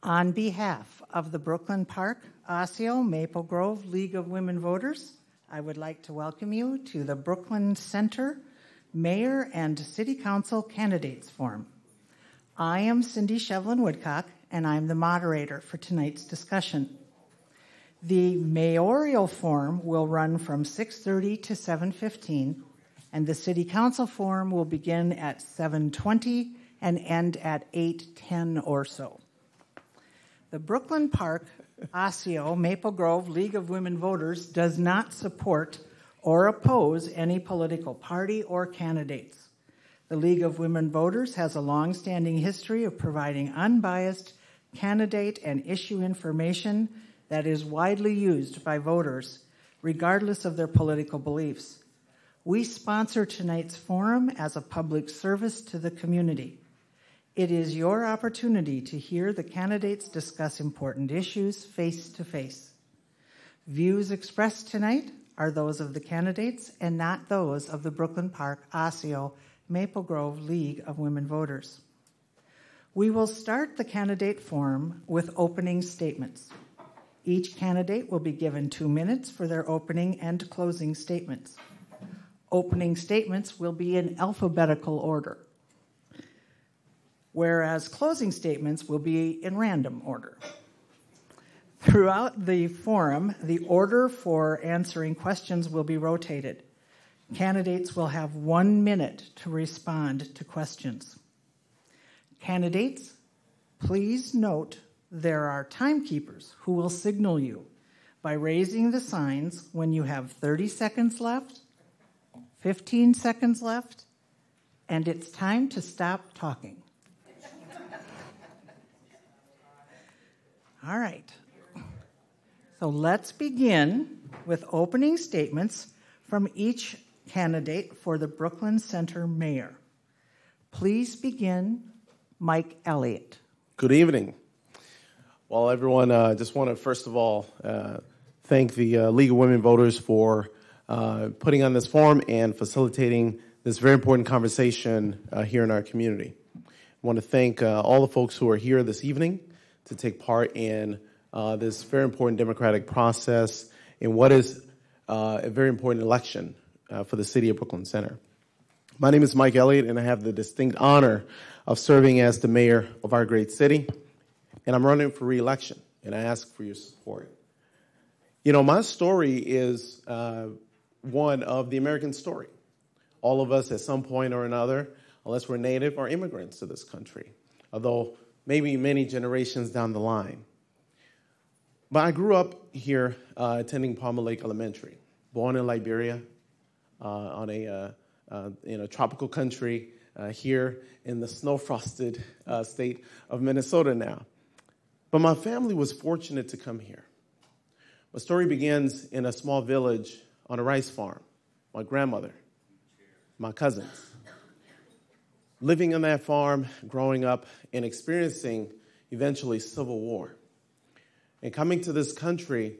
On behalf of the Brooklyn Park, Osseo, Maple Grove League of Women Voters, I would like to welcome you to the Brooklyn Center Mayor and City Council Candidates Forum. I am Cindy Shevlin-Woodcock, and I'm the moderator for tonight's discussion. The mayoral forum will run from 6:30 to 7:15, and the City Council forum will begin at 7:20 and end at 8:10 or so. The Brooklyn Park, Osseo, Maple Grove League of Women Voters does not support or oppose any political party or candidates. The League of Women Voters has a long-standing history of providing unbiased candidate and issue information that is widely used by voters, regardless of their political beliefs. We sponsor tonight's forum as a public service to the community. It is your opportunity to hear the candidates discuss important issues face to face. Views expressed tonight are those of the candidates and not those of the Brooklyn Park, Osseo, Maple Grove League of Women Voters. We will start the candidate forum with opening statements. Each candidate will be given 2 minutes for their opening and closing statements. Opening statements will be in alphabetical order, whereas closing statements will be in random order. Throughout the forum, the order for answering questions will be rotated. Candidates will have 1 minute to respond to questions. Candidates, please note there are timekeepers who will signal you by raising the signs when you have 30 seconds left, 15 seconds left, and it's time to stop talking. All right. So let's begin with opening statements from each candidate for the Brooklyn Center Mayor. Please begin, Mike Elliott. Good evening. Well, everyone, I just want to first of all thank the League of Women Voters for putting on this forum and facilitating this very important conversation here in our community. I want to thank all the folks who are here this evening to take part in this very important democratic process in what is a very important election for the city of Brooklyn Center. My name is Mike Elliott, and I have the distinct honor of serving as the mayor of our great city, and I'm running for re-election, and I ask for your support. You know, my story is one of the American story. All of us at some point or another, unless we're native, are immigrants to this country, although maybe many generations down the line. But I grew up here attending Palmer Lake Elementary, born in Liberia, in a tropical country here in the snow-frosted state of Minnesota now. But my family was fortunate to come here. My story begins in a small village on a rice farm. My grandmother, my cousins, living on that farm, growing up, and experiencing eventually civil war. And coming to this country,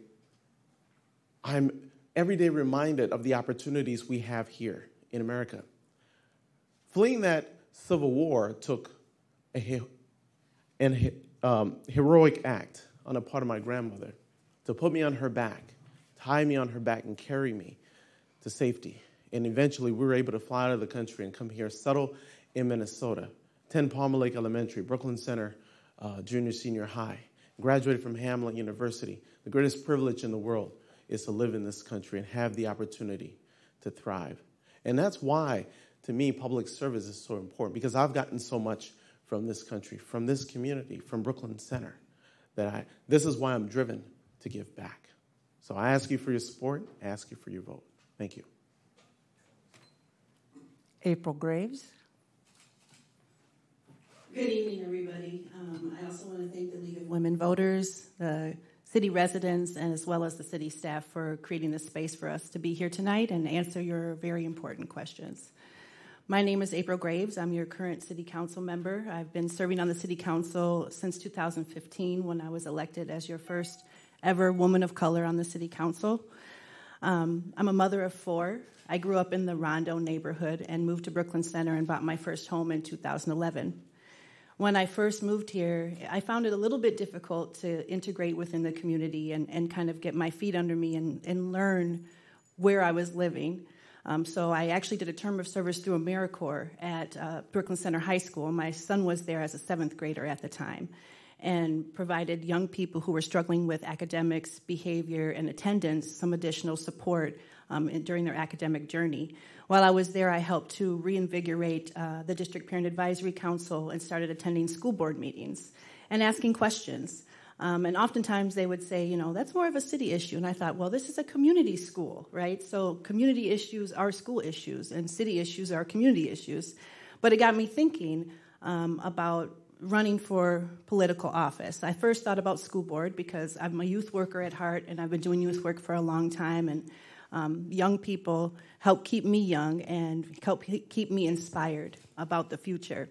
I'm every day reminded of the opportunities we have here in America. Fleeing that civil war took a heroic act on a part of my grandmother to put me on her back, tie me on her back, and carry me to safety. And eventually, we were able to fly out of the country and come here, settle in Minnesota, attend Palmer Lake Elementary, Brooklyn Center, junior, senior high, graduated from Hamline University. The greatest privilege in the world is to live in this country and have the opportunity to thrive. And that's why, to me, public service is so important, because I've gotten so much from this country, from this community, from Brooklyn Center, that this is why I'm driven to give back. So I ask you for your support. I ask you for your vote. Thank you. April Graves. Good evening, everybody. I also want to thank the League of Women Voters, the city residents, and as well as the city staff for creating this space for us to be here tonight and answer your very important questions. My name is April Graves. I'm your current city council member. I've been serving on the city council since 2015 when I was elected as your first ever woman of color on the city council. I'm a mother of 4. I grew up in the Rondo neighborhood and moved to Brooklyn Center and bought my first home in 2011. when I first moved here, I found it a little bit difficult to integrate within the community and kind of get my feet under me and learn where I was living. So I actually did a term of service through AmeriCorps at Brooklyn Center High School. My son was there as a 7th grader at the time, and provided young people who were struggling with academics, behavior, and attendance some additional support during their academic journey. While I was there, I helped to reinvigorate the District Parent Advisory Council and started attending school board meetings and asking questions. And oftentimes they would say, that's more of a city issue. And I thought, well, this is a community school, right? So community issues are school issues, and city issues are community issues. But it got me thinking about running for political office. I first thought about school board because I'm a youth worker at heart, and I've been doing youth work for a long time. And young people help keep me young and help keep me inspired about the future.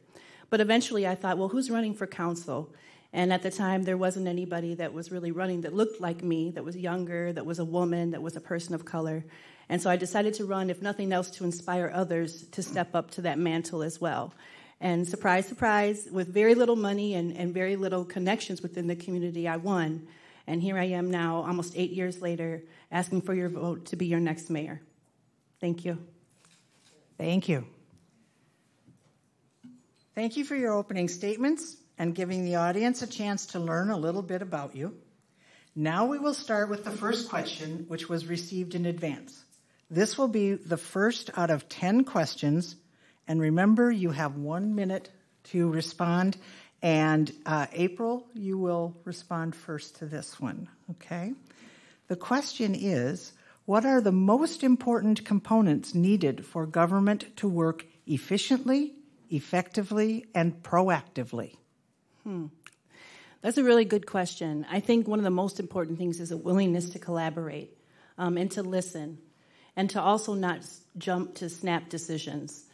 But eventually I thought, well, who's running for council? And at the time, there wasn't anybody that was really running that looked like me, that was younger, that was a woman, that was a person of color. And so I decided to run, if nothing else, to inspire others to step up to that mantle as well. And surprise, surprise, with very little money and very little connections within the community, I won. And here I am now, almost 8 years later, asking for your vote to be your next mayor. Thank you. Thank you. Thank you for your opening statements and giving the audience a chance to learn a little bit about you. Now we will start with the first question, which was received in advance. This will be the first out of 10 questions, and remember, you have 1 minute to respond, and April, you will respond first to this one, okay? The question is, what are the most important components needed for government to work efficiently, effectively, and proactively? That's a really good question. I think one of the most important things is a willingness to collaborate and to listen, and to also not jump to snap decisions.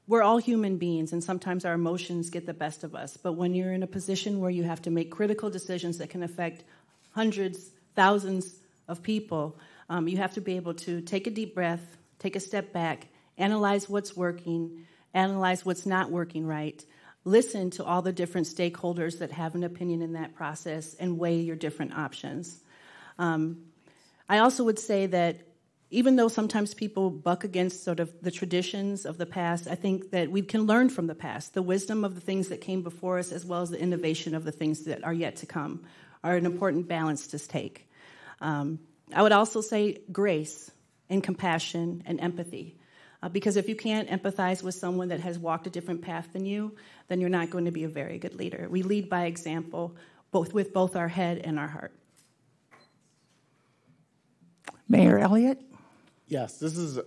We're all human beings, and sometimes our emotions get the best of us. But when you're in a position where you have to make critical decisions that can affect hundreds, thousands of people, you have to be able to take a deep breath, take a step back, analyze what's working, analyze what's not working right, listen to all the different stakeholders that have an opinion in that process, and weigh your different options. I also would say that even though sometimes people buck against sort of the traditions of the past, I think that we can learn from the past. The wisdom of the things that came before us, as well as the innovation of the things that are yet to come, are an important balance to take. I would also say grace and compassion and empathy. Because if you can't empathize with someone that has walked a different path than you, then you're not going to be a very good leader. We lead by example, with both our head and our heart. Mayor Elliott? Yes, this is a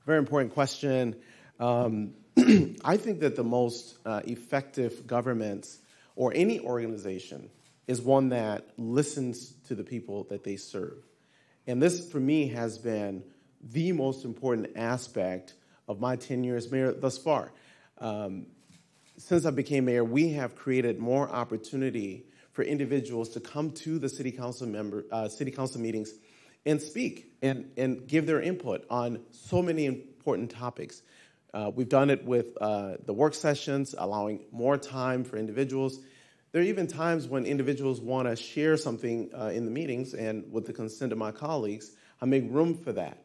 very important question. I think that the most effective government or any organization is one that listens to the people that they serve. And this, for me, has been the most important aspect of my tenure as mayor thus far. Since I became mayor, we have created more opportunity for individuals to come to the city council meetings and speak and give their input on so many important topics. We've done it with the work sessions, allowing more time for individuals. There are even times when individuals want to share something in the meetings, and with the consent of my colleagues, I make room for that.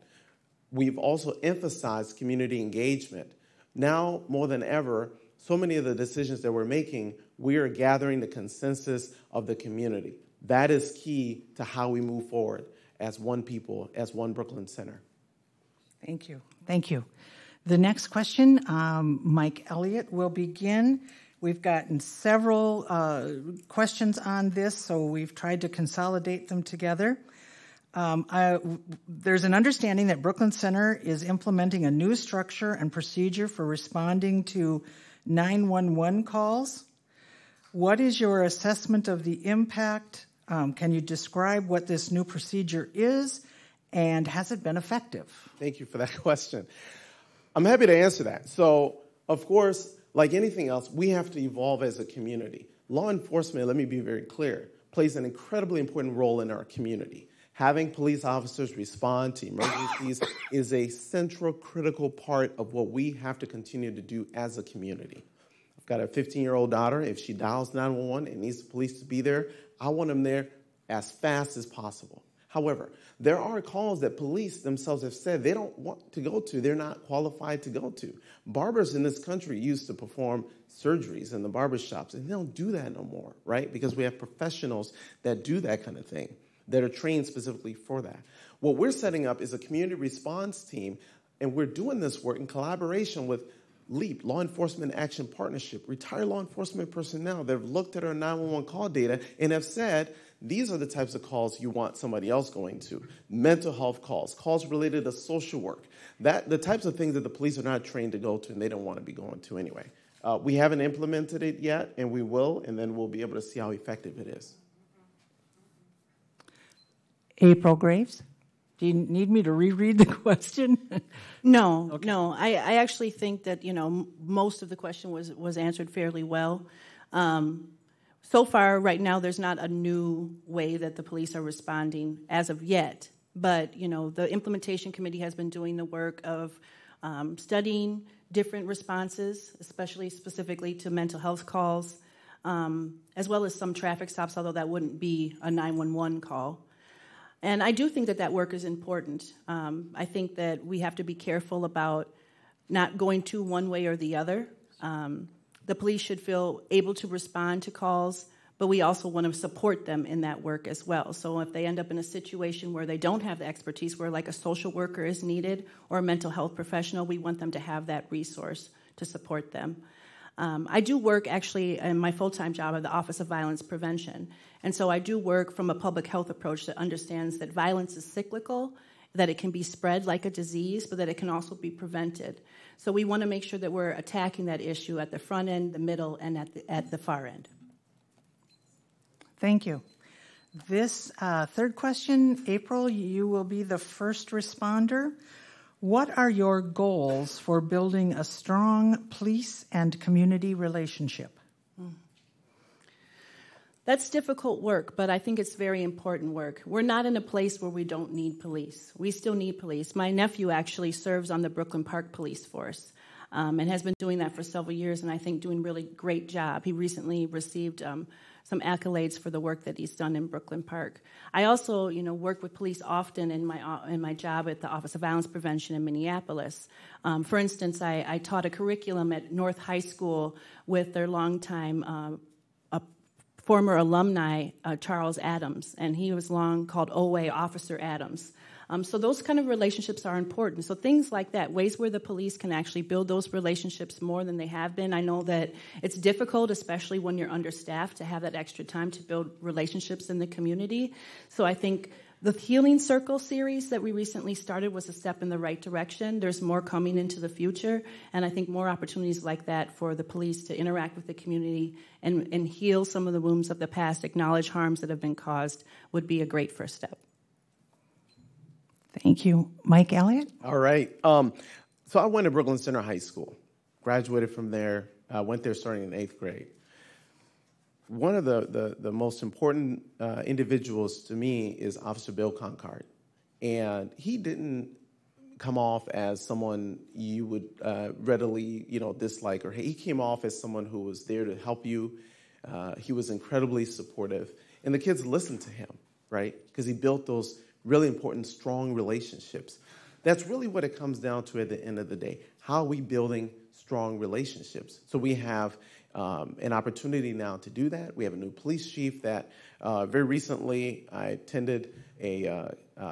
We've also emphasized community engagement. Now, more than ever, so many of the decisions that we're making, we are gathering the consensus of the community. That is key to how we move forward as one people, as one Brooklyn Center. Thank you. Thank you. The next question, Mike Elliott will begin. We've gotten several questions on this, so we've tried to consolidate them together. There's an understanding that Brooklyn Center is implementing a new structure and procedure for responding to 911 calls. What is your assessment of the impact? Can you describe what this new procedure is, and has it been effective? Thank you for that question. I'm happy to answer that. So, of course, like anything else, we have to evolve as a community. Law enforcement, let me be very clear, plays an incredibly important role in our community. Having police officers respond to emergencies is a central, critical part of what we have to continue to do as a community. got a 15-year-old daughter. If she dials 911 and needs the police to be there, I want them there as fast as possible. However, there are calls that police themselves have said they don't want to go to. They're not qualified to go to. Barbers in this country used to perform surgeries in the barber shops, and they don't do that no more, right? Because we have professionals that do that kind of thing, that are trained specifically for that. What we're setting up is a community response team, and we're doing this work in collaboration with LEAP, Law Enforcement Action Partnership, retired law enforcement personnel that have looked at our 911 call data and have said, these are the types of calls you want somebody else going to. Mental health calls, calls related to social work, the types of things that the police are not trained to go to and they don't want to be going to anyway. We haven't implemented it yet, and we will, and then we'll be able to see how effective it is. April Graves, do you need me to reread the question? No, Okay. no. I actually think that, most of the question was answered fairly well. So far, right now, there's not a new way that the police are responding as of yet. But, the implementation committee has been doing the work of studying different responses, especially specifically to mental health calls, as well as some traffic stops, although that wouldn't be a 911 call. And I do think that work is important. I think that we have to be careful about not going to one way or the other. The police should feel able to respond to calls, but we also want to support them in that work as well. So if they end up in a situation where they don't have the expertise, where like a social worker is needed or a mental health professional, we want them to have that resource to support them. I do work actually in my full-time job at the Office of Violence Prevention. And so I do work from a public health approach that understands that violence is cyclical, that it can be spread like a disease, but that it can also be prevented. So we want to make sure that we're attacking that issue at the front end, the middle, and at the far end. Thank you. This third question, April, you will be the first responder. What are your goals for building a strong police and community relationship? That's difficult work, but I think it's very important work. We're not in a place where we don't need police. We still need police. My nephew actually serves on the Brooklyn Park Police Force and has been doing that for several years, and I think doing a really great job. He recently received some accolades for the work that he's done in Brooklyn Park. I also, work with police often in my job at the Office of Violence Prevention in Minneapolis. For instance, I taught a curriculum at North High School with their longtime former alumni, Charles Adams, and he was long called OA, Officer Adams. So those kind of relationships are important. So things like that, ways where the police can actually build those relationships more than they have been. I know that it's difficult, especially when you're understaffed, to have that extra time to build relationships in the community. So I think the Healing Circle series that we recently started was a step in the right direction. There's more coming into the future, and I think more opportunities like that for the police to interact with the community and heal some of the wounds of the past, acknowledge harms that have been caused, would be a great first step. Thank you. Mike Elliott? All right. So I went to Brooklyn Center High School, graduated from there, went there starting in 8th grade. One of the most important individuals to me is Officer Bill Concard. And he didn't come off as someone you would readily, dislike or hate. He came off as someone who was there to help you. He was incredibly supportive. And the kids listened to him, right? Because he built those really important, strong relationships. That's really what it comes down to at the end of the day. How are we building strong relationships? So we have an opportunity now to do that. We have a new police chief that very recently I attended a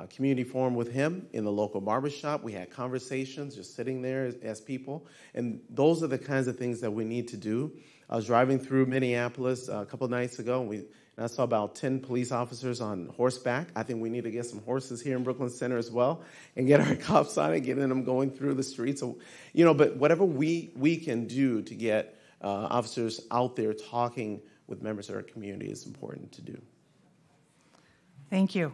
community forum with him in the local barbershop. We had conversations just sitting there as people. And those are the kinds of things that we need to do. I was driving through Minneapolis a couple nights ago, and I saw about 10 police officers on horseback. I think we need to get some horses here in Brooklyn Center as well and get our cops on it, getting them going through the streets. So, but whatever we can do to get officers out there talking with members of our community is important to do. Thank you.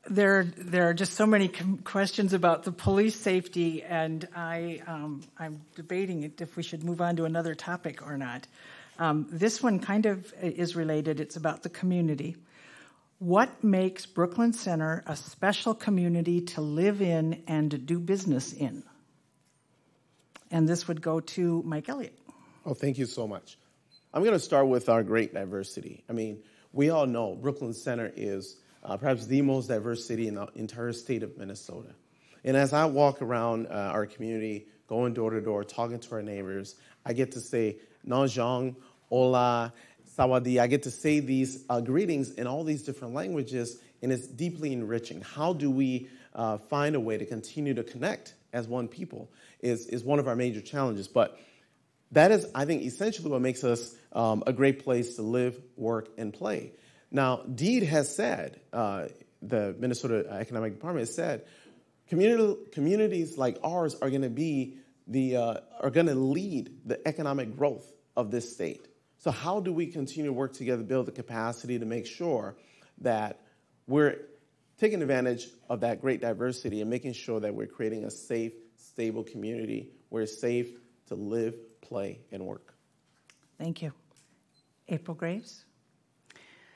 There are just so many questions about the police safety, and I'm debating if we should move on to another topic or not. This one kind of is related. It's about the community. What makes Brooklyn Center a special community to live in and do business in? And this would go to Mike Elliott. Oh, thank you so much. I'm going to start with our great diversity. I mean, we all know Brooklyn Center is perhaps the most diverse city in the entire state of Minnesota. And as I walk around our community, going door to door, talking to our neighbors, I get to say, Nanjong, Hola, Sawadi. I get to say these greetings in all these different languages, and it's deeply enriching. How do we find a way to continue to connect as one people is one of our major challenges. But that is, I think, essentially what makes us a great place to live, work, and play. Now, DEED has said, the Minnesota Economic Department has said, communities like ours are going to be are going to lead the economic growth of this state. So how do we continue to work together, build the capacity to make sure that we're taking advantage of that great diversity and making sure that we're creating a safe, stable community where it's safe to live, play, and work? Thank you. April Graves?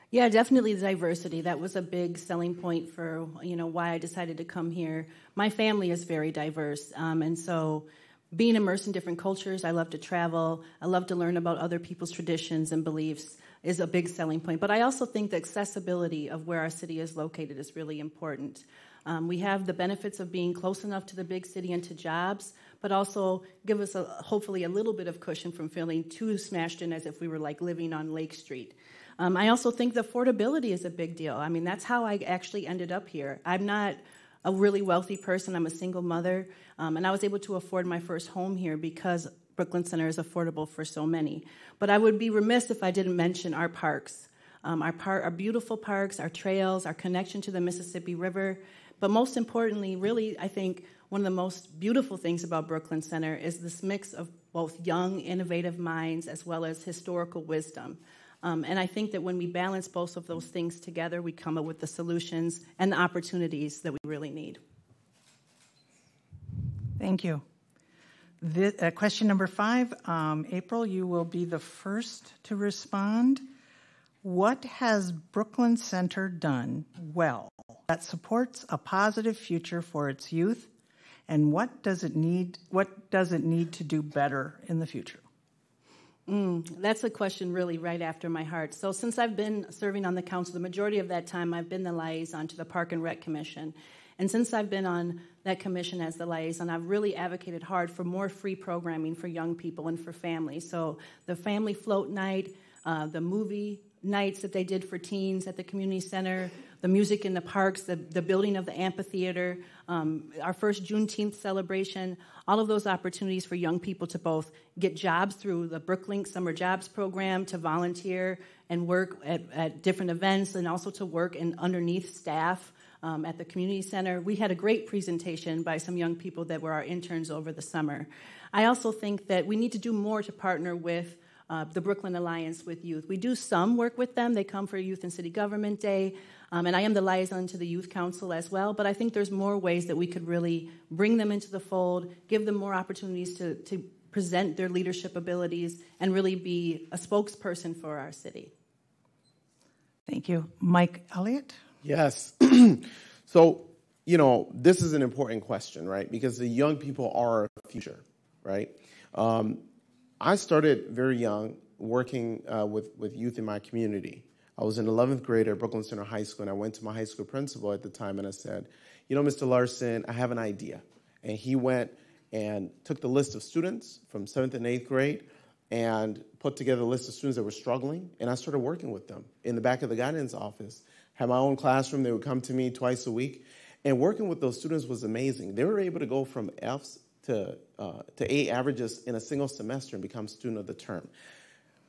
Yeah, definitely the diversity. That was a big selling point for, why I decided to come here. My family is very diverse, and so being immersed in different cultures, I love to travel. I love to learn about other people's traditions and beliefs is a big selling point. But I also think the accessibility of where our city is located is really important. We have the benefits of being close enough to the big city and to jobs, but also give us hopefully a little bit of cushion from feeling too smashed in as if we were like living on Lake Street. I also think the affordability is a big deal. I mean, that's how I actually ended up here. I'm not a really wealthy person. I'm a single mother, and I was able to afford my first home here because Brooklyn Center is affordable for so many. But I would be remiss if I didn't mention our parks, our beautiful parks, our trails, our connection to the Mississippi River. But most importantly, really, I think one of the most beautiful things about Brooklyn Center is this mix of both young, innovative minds as well as historical wisdom. And I think that when we balance both of those things together, we come up with the solutions and the opportunities that we really need. Thank you. Question number 5, April, you will be the first to respond. What has Brooklyn Center done well that supports a positive future for its youth, and what does it need to do better in the future? That's a question really right after my heart. So since I've been serving on the council, the majority of that time I've been the liaison to the Park and Rec Commission. And since I've been on that commission as the liaison, I've really advocated hard for more free programming for young people and for families. So the family float night, the movie nights that they did for teens at the community center, the music in the parks, the building of the amphitheater, our first Juneteenth celebration, all of those opportunities for young people to both get jobs through the Brooklyn Summer Jobs Program, to volunteer and work at different events, and also to work underneath staff at the community center. We had a great presentation by some young people that were our interns over the summer. I also think that we need to do more to partner with the Brooklyn Alliance with Youth. We do some work with them. They come for Youth and City Government Day, and I am the liaison to the Youth Council as well, but I think there's more ways that we could really bring them into the fold, give them more opportunities to present their leadership abilities, and really be a spokesperson for our city. Thank you. Mike Elliott? Yes. So, this is an important question, right? Because the young people are our future, right? I started very young working with youth in my community. I was an 11th grader at Brooklyn Center High School, and I went to my high school principal at the time, and I said, Mr. Larson, I have an idea. And he went and took the list of students from 7th and 8th grade and put together a list of students that were struggling, and I started working with them in the back of the guidance office. Had my own classroom. They would come to me twice a week, and working with those students was amazing. They were able to go from F's to A averages in a single semester and become student of the term.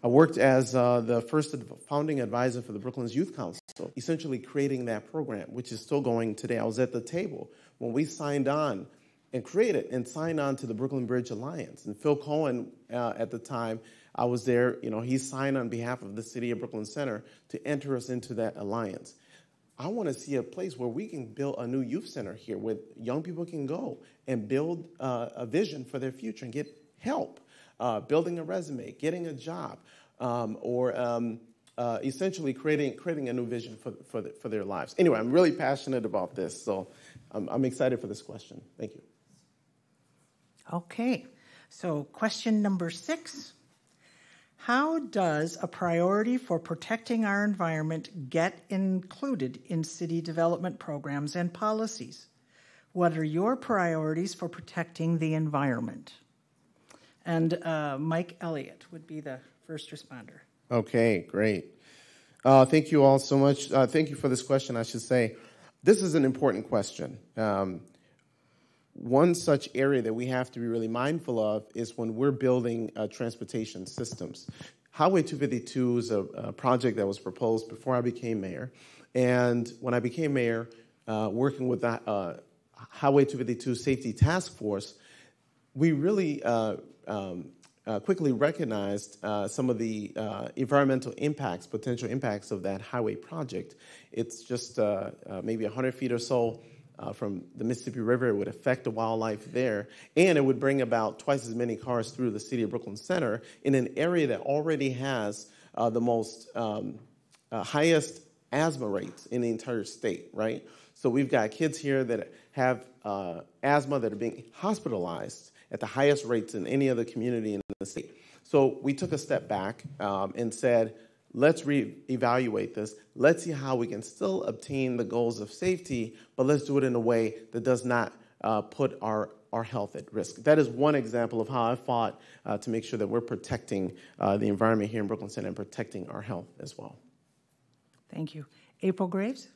I worked as the first founding advisor for the Brooklyn's Youth Council, essentially creating that program, which is still going today. I was at the table when we signed on and created and signed on to the Brooklyn Bridge Alliance. And Phil Cohen, at the time, I was there, he signed on behalf of the city of Brooklyn Center to enter us into that alliance. I want to see a place where we can build a new youth center here where young people can go and build a vision for their future and get help, building a resume, getting a job, or essentially creating a new vision for their lives. Anyway, I'm really passionate about this, so I'm excited for this question. Thank you. Okay. So question number 6, how does a priority for protecting our environment get included in city development programs and policies? What are your priorities for protecting the environment? And Mike Elliott would be the first responder. Okay, great. Thank you all so much. Thank you for this question, I should say. This is an important question. One such area that we have to be really mindful of is when we're building transportation systems. Highway 252 is a project that was proposed before I became mayor. And when I became mayor, working with the Highway 252 Safety Task Force, we really quickly recognized some of the environmental impacts, potential impacts of that highway project. It's just maybe 100 feet or so from the Mississippi River. It would affect the wildlife there, and it would bring about twice as many cars through the city of Brooklyn Center in an area that already has the most highest asthma rates in the entire state, right? So we've got kids here that have asthma that are being hospitalized at the highest rates in any other community in the state. So we took a step back and said, let's reevaluate this. Let's see how we can still obtain the goals of safety, but let's do it in a way that does not put our health at risk. That is one example of how I fought to make sure that we're protecting the environment here in Brooklyn Center and protecting our health as well. Thank you. April Graves?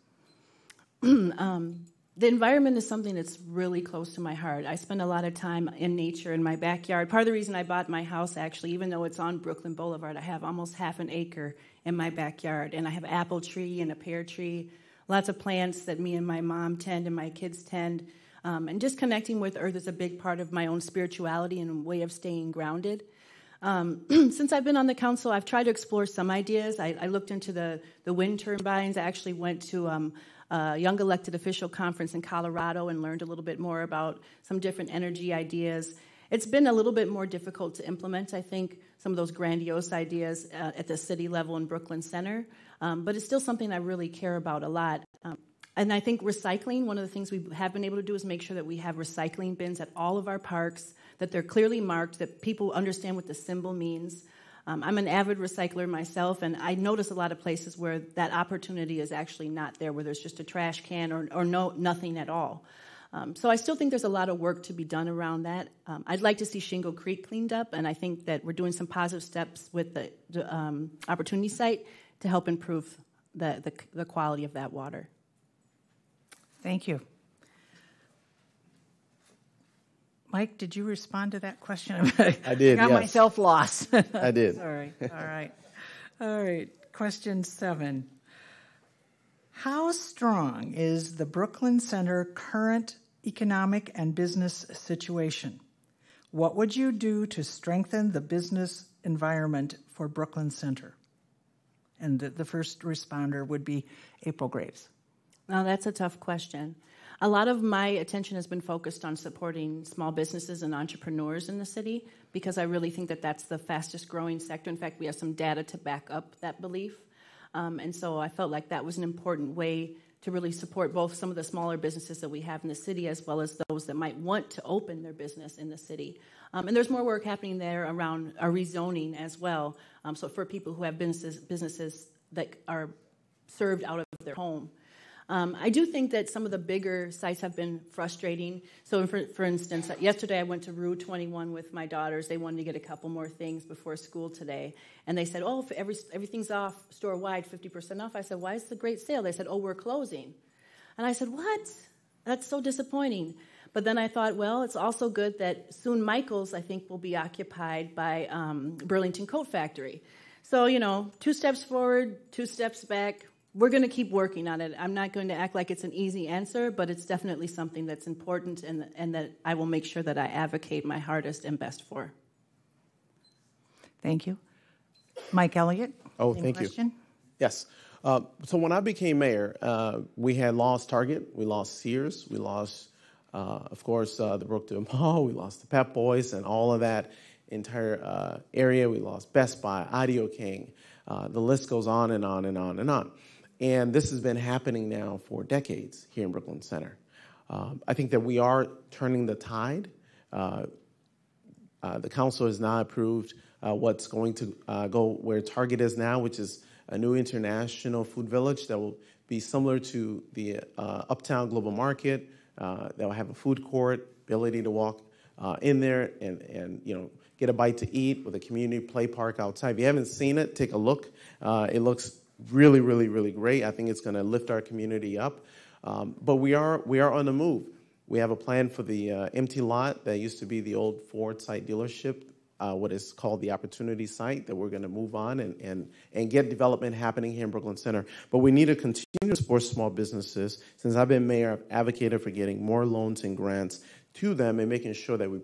The environment is something that's really close to my heart. I spend a lot of time in nature in my backyard. Part of the reason I bought my house, actually, even though it's on Brooklyn Boulevard, I have almost half an acre in my backyard. And I have an apple tree and a pear tree, lots of plants that me and my mom tend and my kids tend. And just connecting with Earth is a big part of my own spirituality and way of staying grounded. Since I've been on the council, I've tried to explore some ideas. I looked into the wind turbines. I actually went to a young elected official conference in Colorado and learned a little bit more about some different energy ideas. It's been a little bit more difficult to implement, I think, some of those grandiose ideas at the city level in Brooklyn Center, but it's still something I really care about a lot. And I think recycling, one of the things we have been able to do is make sure that we have recycling bins at all of our parks, that they're clearly marked, that people understand what the symbol means. I'm an avid recycler myself, and I notice a lot of places where that opportunity is actually not there, where there's just a trash can or nothing at all. So I still think there's a lot of work to be done around that. I'd like to see Shingle Creek cleaned up, and I think that we're doing some positive steps with the opportunity site to help improve the quality of that water. Thank you. Mike, did you respond to that question? I did, got yes. myself lost. I did. Sorry. All right. Question 7. How strong is the Brooklyn Center current economic and business situation? What would you do to strengthen the business environment for Brooklyn Center? And the first responder would be April Graves. Now, that's a tough question. A lot of my attention has been focused on supporting small businesses and entrepreneurs in the city because I really think that that's the fastest growing sector. In fact, we have some data to back up that belief. And so I felt like that was an important way to really support both some of the smaller businesses that we have in the city as well as those that might want to open their business in the city. And there's more work happening there around our rezoning as well. So for people who have businesses that are served out of their home. I do think that some of the bigger sites have been frustrating. So, for instance, yesterday I went to Rue 21 with my daughters. They wanted to get a couple more things before school today. And they said, oh, everything's off store-wide, 50% off. I said, why is the great sale? They said, oh, we're closing. And I said, what? That's so disappointing. But then I thought, well, it's also good that soon Michael's, I think, will be occupied by Burlington Coat Factory. So, 2 steps forward, 2 steps back. We're going to keep working on it. I'm not going to act like it's an easy answer, but it's definitely something that's important and that I will make sure that I advocate my hardest and best for. Thank you. Mike Elliott. Oh, thank you. Yes. So when I became mayor, we had lost Target, we lost Sears, we lost, of course, the Brookdale Mall, we lost the Pep Boys and all of that entire area. We lost Best Buy, Audio King. The list goes on and on and on and on. And this has been happening now for decades here in Brooklyn Center. I think that we are turning the tide. I The council has not approved what's going to go where Target is now, which is a new international food village that will be similar to the Uptown Global Market. That will have a food court, ability to walk in there and get a bite to eat with a community play park outside. If you haven't seen it, take a look. It looks really, really, really great. I think it's going to lift our community up. But we are on the move. We have a plan for the empty lot that used to be the old Ford site dealership, what is called the Opportunity Site, that we're going to move on and get development happening here in Brooklyn Center. But we need to continue to support small businesses. Since I've been mayor, I've advocated for getting more loans and grants to them and making sure that we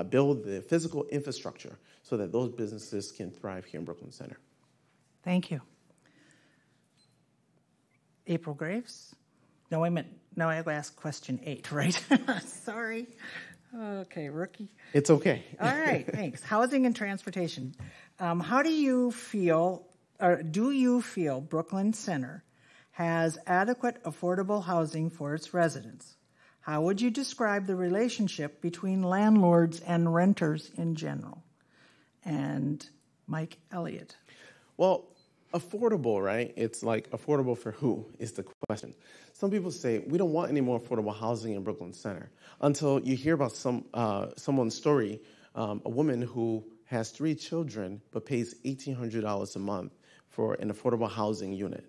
build the physical infrastructure so that those businesses can thrive here in Brooklyn Center. Thank you. April Graves? No, wait a minute. No, I asked question 8, right? Sorry. Okay, rookie. It's okay. All right, thanks. Housing and transportation. How do you feel, or do you feel Brooklyn Center has adequate affordable housing for its residents? How would you describe the relationship between landlords and renters in general? And Mike Elliott. Well, affordable, right? It's like affordable for who is the question. Some people say we don't want any more affordable housing in Brooklyn Center until you hear about someone's story, a woman who has 3 children but pays $1,800 a month for an affordable housing unit.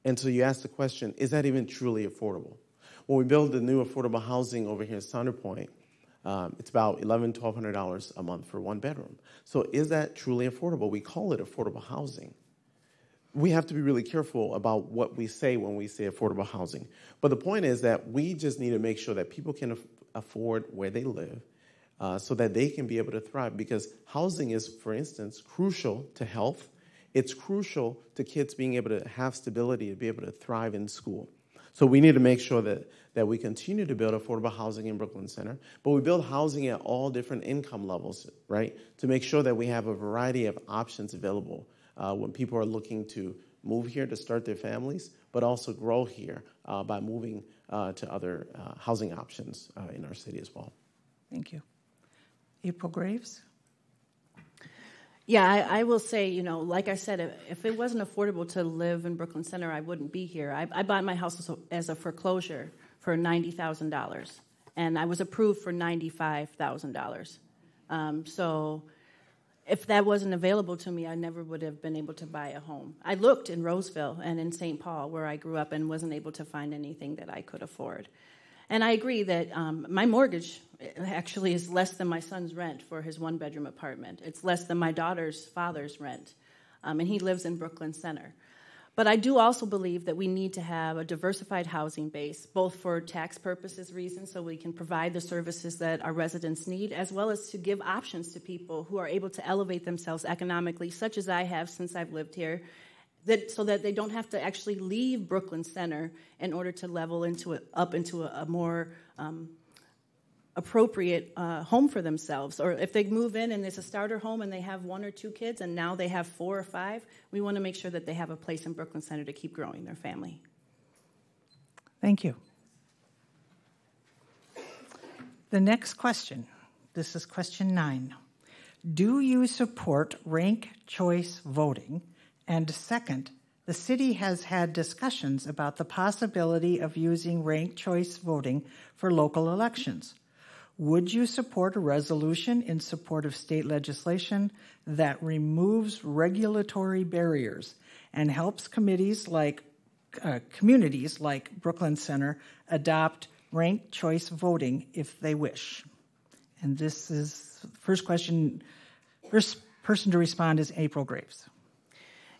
And so you ask the question, is that even truly affordable? When we build the new affordable housing over here at Sounder Point, it's about $1,100, $1,200 a month for 1 bedroom. So is that truly affordable? We call it affordable housing. We have to be really careful about what we say when we say affordable housing. But the point is that we just need to make sure that people can afford where they live so that they can be able to thrive. Because housing is, for instance, crucial to health. It's crucial to kids being able to have stability, to be able to thrive in school. So we need to make sure that we continue to build affordable housing in Brooklyn Center, but we build housing at all different income levels, right, to make sure that we have a variety of options available when people are looking to move here to start their families, but also grow here by moving to other housing options in our city as well. Thank you. April Graves? Yeah, I will say, like I said, if it wasn't affordable to live in Brooklyn Center, I wouldn't be here. I bought my house as a foreclosure for $90,000, and I was approved for $95,000. So if that wasn't available to me, I never would have been able to buy a home. I looked in Roseville and in St. Paul, where I grew up, and wasn't able to find anything that I could afford. And I agree that my mortgage actually is less than my son's rent for his 1-bedroom apartment. It's less than my daughter's father's rent, and he lives in Brooklyn Center. But I do also believe that we need to have a diversified housing base, both for tax purposes reasons, so we can provide the services that our residents need, as well as to give options to people who are able to elevate themselves economically, such as I have since I've lived here, so that they don't have to actually leave Brooklyn Center in order to level up into a more appropriate home for themselves. Or if they move in and it's a starter home and they have 1 or 2 kids and now they have 4 or 5, we want to make sure that they have a place in Brooklyn Center to keep growing their family. Thank you. The next question, this is question 9. Do you support ranked choice voting? And second, the city has had discussions about the possibility of using ranked choice voting for local elections. Would you support a resolution in support of state legislation that removes regulatory barriers and helps communities like Brooklyn Center adopt ranked choice voting if they wish? And this is first person to respond is April Graves.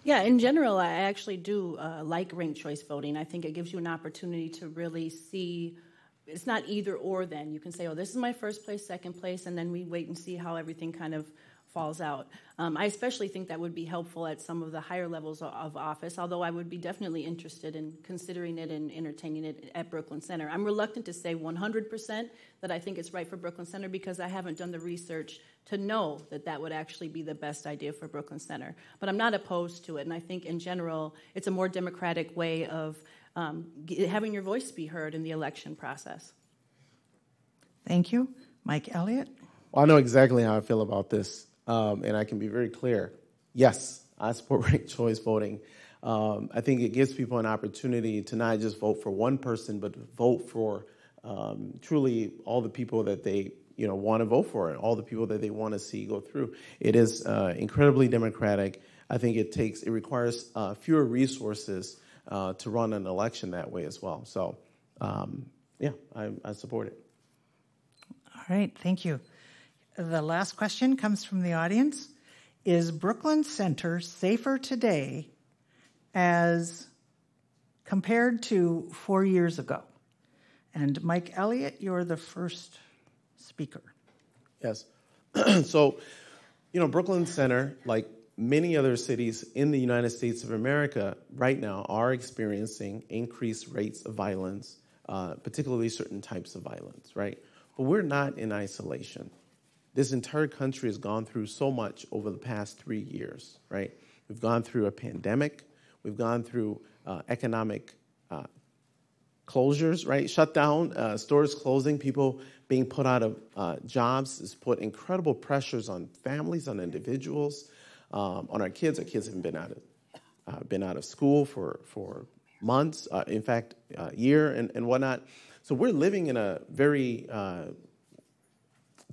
Yeah, in general, I actually do like ranked choice voting. I think it gives you an opportunity to really see. It's not either or then. You can say, oh, this is my first place, second place, and then we wait and see how everything kind of falls out. I especially think that would be helpful at some of the higher levels of office, although I would be definitely interested in considering it and entertaining it at Brooklyn Center. I'm reluctant to say 100% that I think it's right for Brooklyn Center because I haven't done the research to know that that would actually be the best idea for Brooklyn Center. But I'm not opposed to it, and I think in general it's a more democratic way of having your voice be heard in the election process. Thank you. Mike Elliott? Well, I know exactly how I feel about this, and I can be very clear. Yes, I support ranked choice voting. I think it gives people an opportunity to not just vote for one person, but vote for truly all the people that they want to vote for, and all the people that they want to see go through. It is incredibly democratic. I think it requires fewer resources to run an election that way as well. So, yeah, I support it. All right, thank you. The last question comes from the audience. Is Brooklyn Center safer today as compared to 4 years ago? And Mike Elliott, you're the first speaker. Yes. So, Brooklyn Center, like many other cities in the United States of America right now, are experiencing increased rates of violence, particularly certain types of violence, right? But we're not in isolation. This entire country has gone through so much over the past 3 years, right? We've gone through a pandemic. We've gone through economic closures, right? Shutdown, stores closing, people being put out of jobs has put incredible pressures on families, on individuals, on our kids. Our kids have been out of school for months, in fact, a year and whatnot. So we're living in a very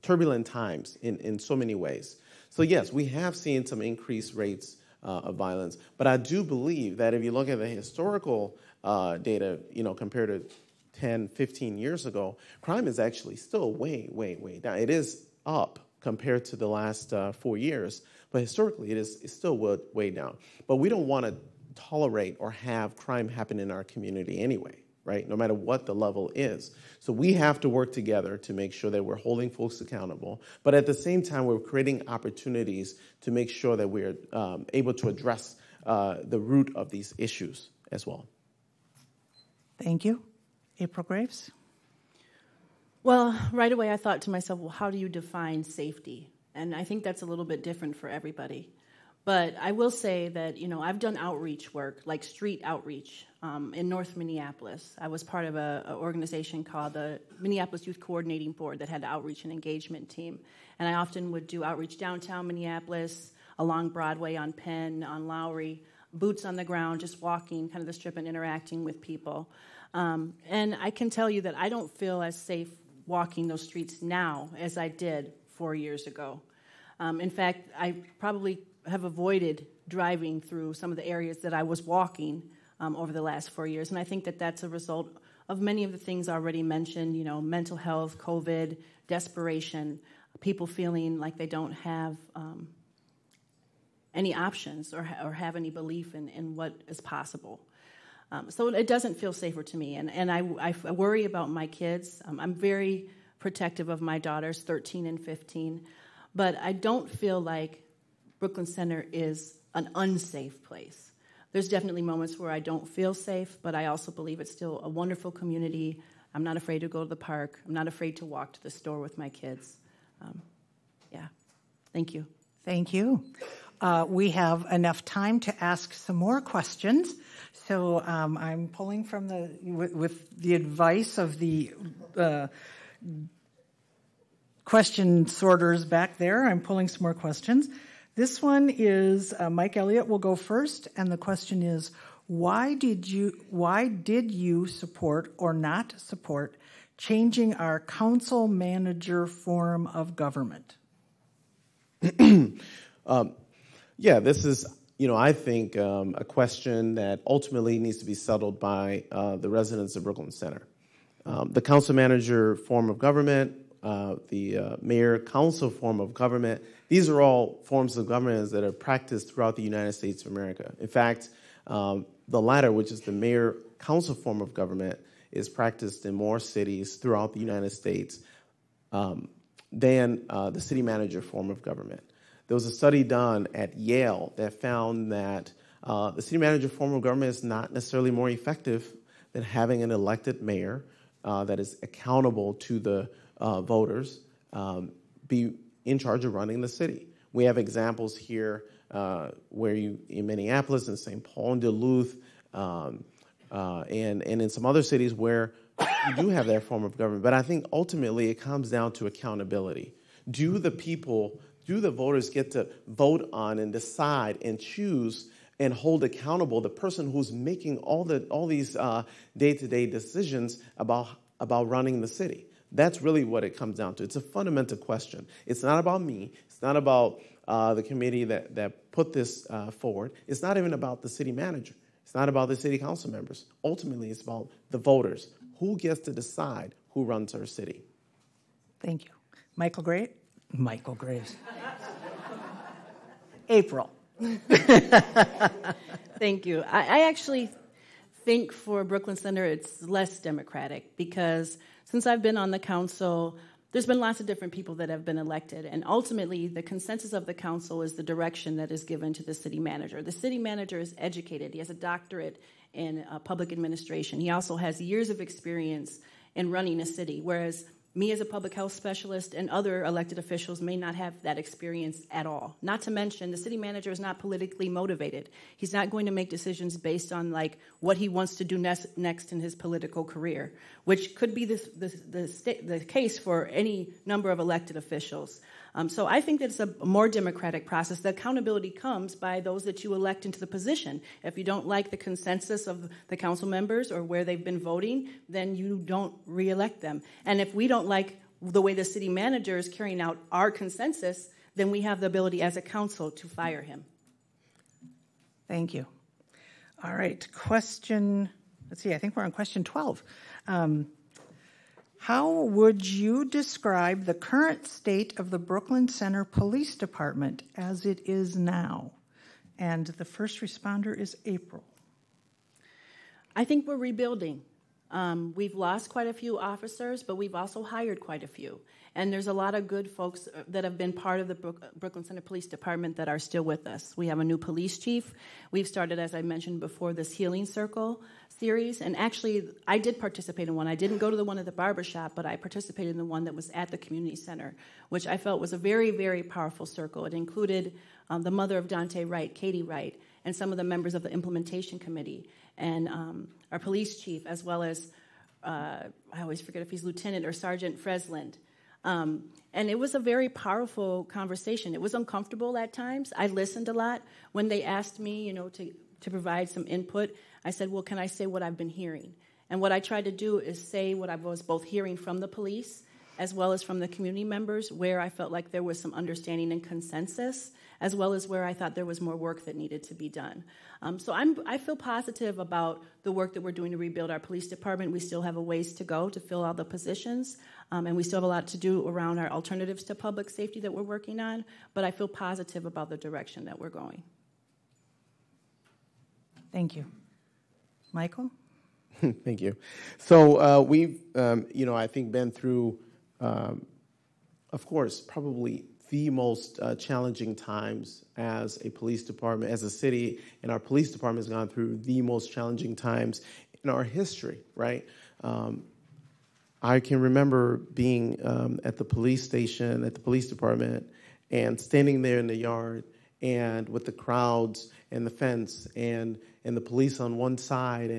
turbulent times in so many ways. So yes, we have seen some increased rates of violence, but I do believe that if you look at the historical data, compared to 10, 15 years ago, crime is actually still way, way, way down. It is up compared to the last 4 years, but historically it's still way down. But we don't want to tolerate or have crime happen in our community anyway, right? No matter what the level is. So we have to work together to make sure that we're holding folks accountable, but at the same time, we're creating opportunities to make sure that we're able to address the root of these issues as well. Thank you. April Graves? Well, right away I thought to myself, well, how do you define safety? And I think that's a little bit different for everybody. But I will say that, I've done outreach work, like street outreach in North Minneapolis. I was part of an organization called the Minneapolis Youth Coordinating Board that had an outreach and engagement team. And I often would do outreach downtown Minneapolis, along Broadway, on Penn, on Lowry, boots on the ground, just walking kind of the strip and interacting with people. And I can tell you that I don't feel as safe walking those streets now as I did 4 years ago. In fact, I probably have avoided driving through some of the areas that I was walking over the last 4 years. And I think that that's a result of many of the things already mentioned, mental health, COVID, desperation, people feeling like they don't have any options or have any belief in what is possible. So it doesn't feel safer to me. And I worry about my kids. I'm very protective of my daughters, 13 and 15. But I don't feel like Brooklyn Center is an unsafe place. There's definitely moments where I don't feel safe, but I also believe it's still a wonderful community. I'm not afraid to go to the park. I'm not afraid to walk to the store with my kids. Yeah. Thank you. Thank you. We have enough time to ask some more questions. So I'm pulling from with the advice of the question sorters back there. I'm pulling some more questions. This one is Mike Elliott will go first, and the question is, why did you support or not support changing our council manager form of government? Yeah, this is, I think a question that ultimately needs to be settled by the residents of Brooklyn Center. The council manager form of government, the mayor-council form of government, these are all forms of government that are practiced throughout the United States of America. In fact, the latter, which is the mayor-council form of government, is practiced in more cities throughout the United States than the city manager form of government. There was a study done at Yale that found that the city manager form of government is not necessarily more effective than having an elected mayor that is accountable to the voters be in charge of running the city. We have examples here where in Minneapolis and St. Paul and Duluth and in some other cities where you do have that form of government. But I think ultimately it comes down to accountability. Do the voters get to vote on and decide and choose and hold accountable the person who's making all these day-to-day decisions about running the city? That's really what it comes down to. It's a fundamental question. It's not about me. It's not about the committee that put this forward. It's not even about the city manager. It's not about the city council members. Ultimately, it's about the voters. Who gets to decide who runs our city? Thank you. Michael Graves. April. Thank you. I actually think for Brooklyn Center it's less democratic because since I've been on the council, there's been lots of different people that have been elected, and ultimately the consensus of the council is the direction that is given to the city manager. The city manager is educated. He has a doctorate in public administration. He also has years of experience in running a city, whereas me as a public health specialist and other elected officials may not have that experience at all. Not to mention, the city manager is not politically motivated. He's not going to make decisions based on like what he wants to do next in his political career, which could be the case for any number of elected officials. So I think that it's a more democratic process. The accountability comes by those that you elect into the position. If you don't like the consensus of the council members or where they've been voting, then you don't reelect them. And if we don't like the way the city manager is carrying out our consensus, then we have the ability as a council to fire him. Thank you. All right, let's see, I think we're on question 12. How would you describe the current state of the Brooklyn Center Police Department as it is now? And the first responder is April. I think we're rebuilding. We've lost quite a few officers, but we've also hired quite a few. And there's a lot of good folks that have been part of the Brooklyn Center Police Department that are still with us. We have a new police chief. We've started, as I mentioned before, this Healing Circle series. And actually, I did participate in one. I didn't go to the one at the barbershop, but I participated in the one that was at the community center, which I felt was a very, very powerful circle. It included the mother of Dante Wright, Katie Wright, and some of the members of the implementation committee, and our police chief, as well as, I always forget if he's Lieutenant or Sergeant Fresland. And it was a very powerful conversation. It was uncomfortable at times. I listened a lot. When they asked me, to provide some input, I said, well, can I say what I've been hearing? And what I tried to do is say what I was both hearing from the police as well as from the community members, where I felt like there was some understanding and consensus, as well as where I thought there was more work that needed to be done. So I feel positive about the work that we're doing to rebuild our police department. We still have a ways to go to fill all the positions, and we still have a lot to do around our alternatives to public safety that we're working on, but I feel positive about the direction that we're going. Thank you. Michael? Thank you. So we've, I think been through, of course, probably the most challenging times as a police department, as a city, and our police department has gone through the most challenging times in our history, right? I can remember being at the police station, at the police department, and standing there in the yard and with the crowds and the fence and the police on one side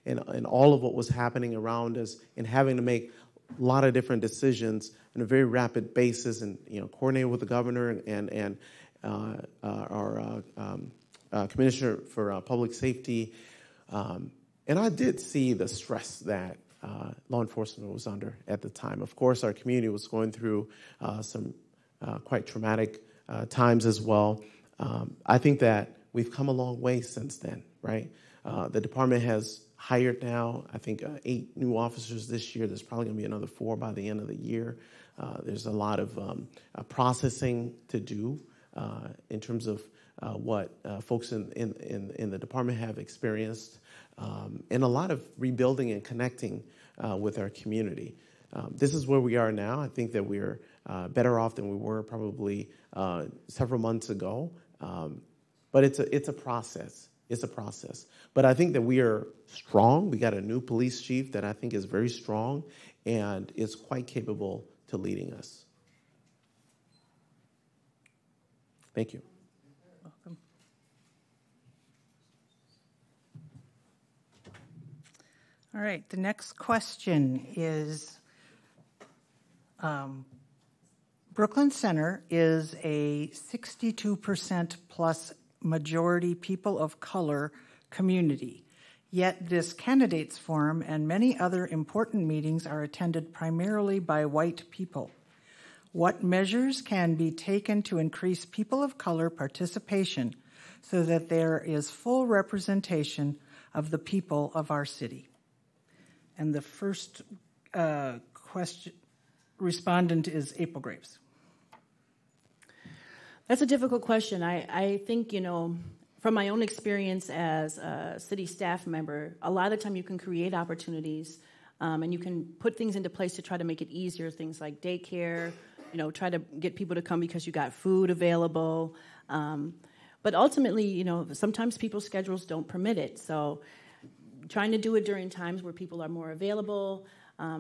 and all of what was happening around us, and having to make a lot of different decisions on a very rapid basis, and coordinate with the governor and our commissioner for public safety. And I did see the stress that law enforcement was under at the time. Of course, our community was going through some quite traumatic times as well. I think that we've come a long way since then, right? The department has hired now, I think, 8 new officers this year. There's probably going to be another 4 by the end of the year. There's a lot of processing to do in terms of what folks in the department have experienced, and a lot of rebuilding and connecting with our community. This is where we are now. I think that we're better off than we were probably several months ago. But it's a process. It's a process. But I think that we are strong. We got a new police chief that I think is very strong and is quite capable to leading us. Thank you. Welcome. All right, the next question is Brooklyn Center is a 62% plus majority people of color community. Yet this candidates forum and many other important meetings are attended primarily by white people. What measures can be taken to increase people of color participation so that there is full representation of the people of our city? And the first respondent is April Graves. That's a difficult question. I think, from my own experience as a city staff member, a lot of the time you can create opportunities and you can put things into place to try to make it easier, things like daycare, try to get people to come because you got food available. But ultimately, sometimes people's schedules don't permit it. So trying to do it during times where people are more available,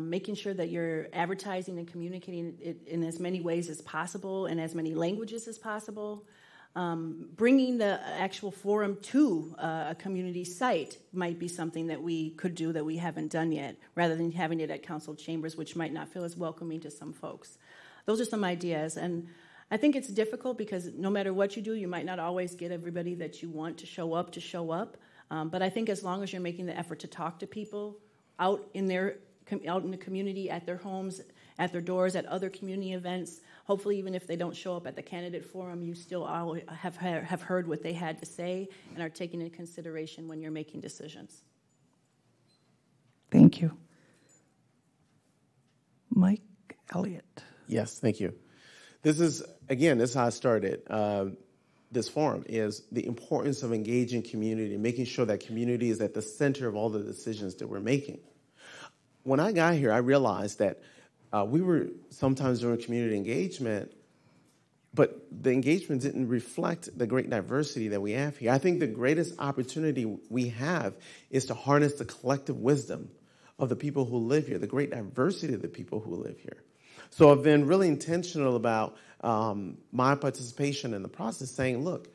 making sure that you're advertising and communicating it in as many ways as possible and as many languages as possible. Bringing the actual forum to a community site might be something that we could do that we haven't done yet, rather than having it at council chambers, which might not feel as welcoming to some folks. Those are some ideas, and I think it's difficult because no matter what you do, you might not always get everybody that you want to show up. But I think as long as you're making the effort to talk to people out in the community, at their homes, at their doors, at other community events, hopefully even if they don't show up at the candidate forum, you still have heard what they had to say and are taking into consideration when you're making decisions. Thank you. Mike Elliott. Yes, thank you. This is how I started this forum, is the importance of engaging community, making sure that community is at the center of all the decisions that we're making. When I got here, I realized that we were sometimes doing community engagement, but the engagement didn't reflect the great diversity that we have here. I think the greatest opportunity we have is to harness the collective wisdom of the people who live here, the great diversity of the people who live here. So I've been really intentional about my participation in the process, saying, look,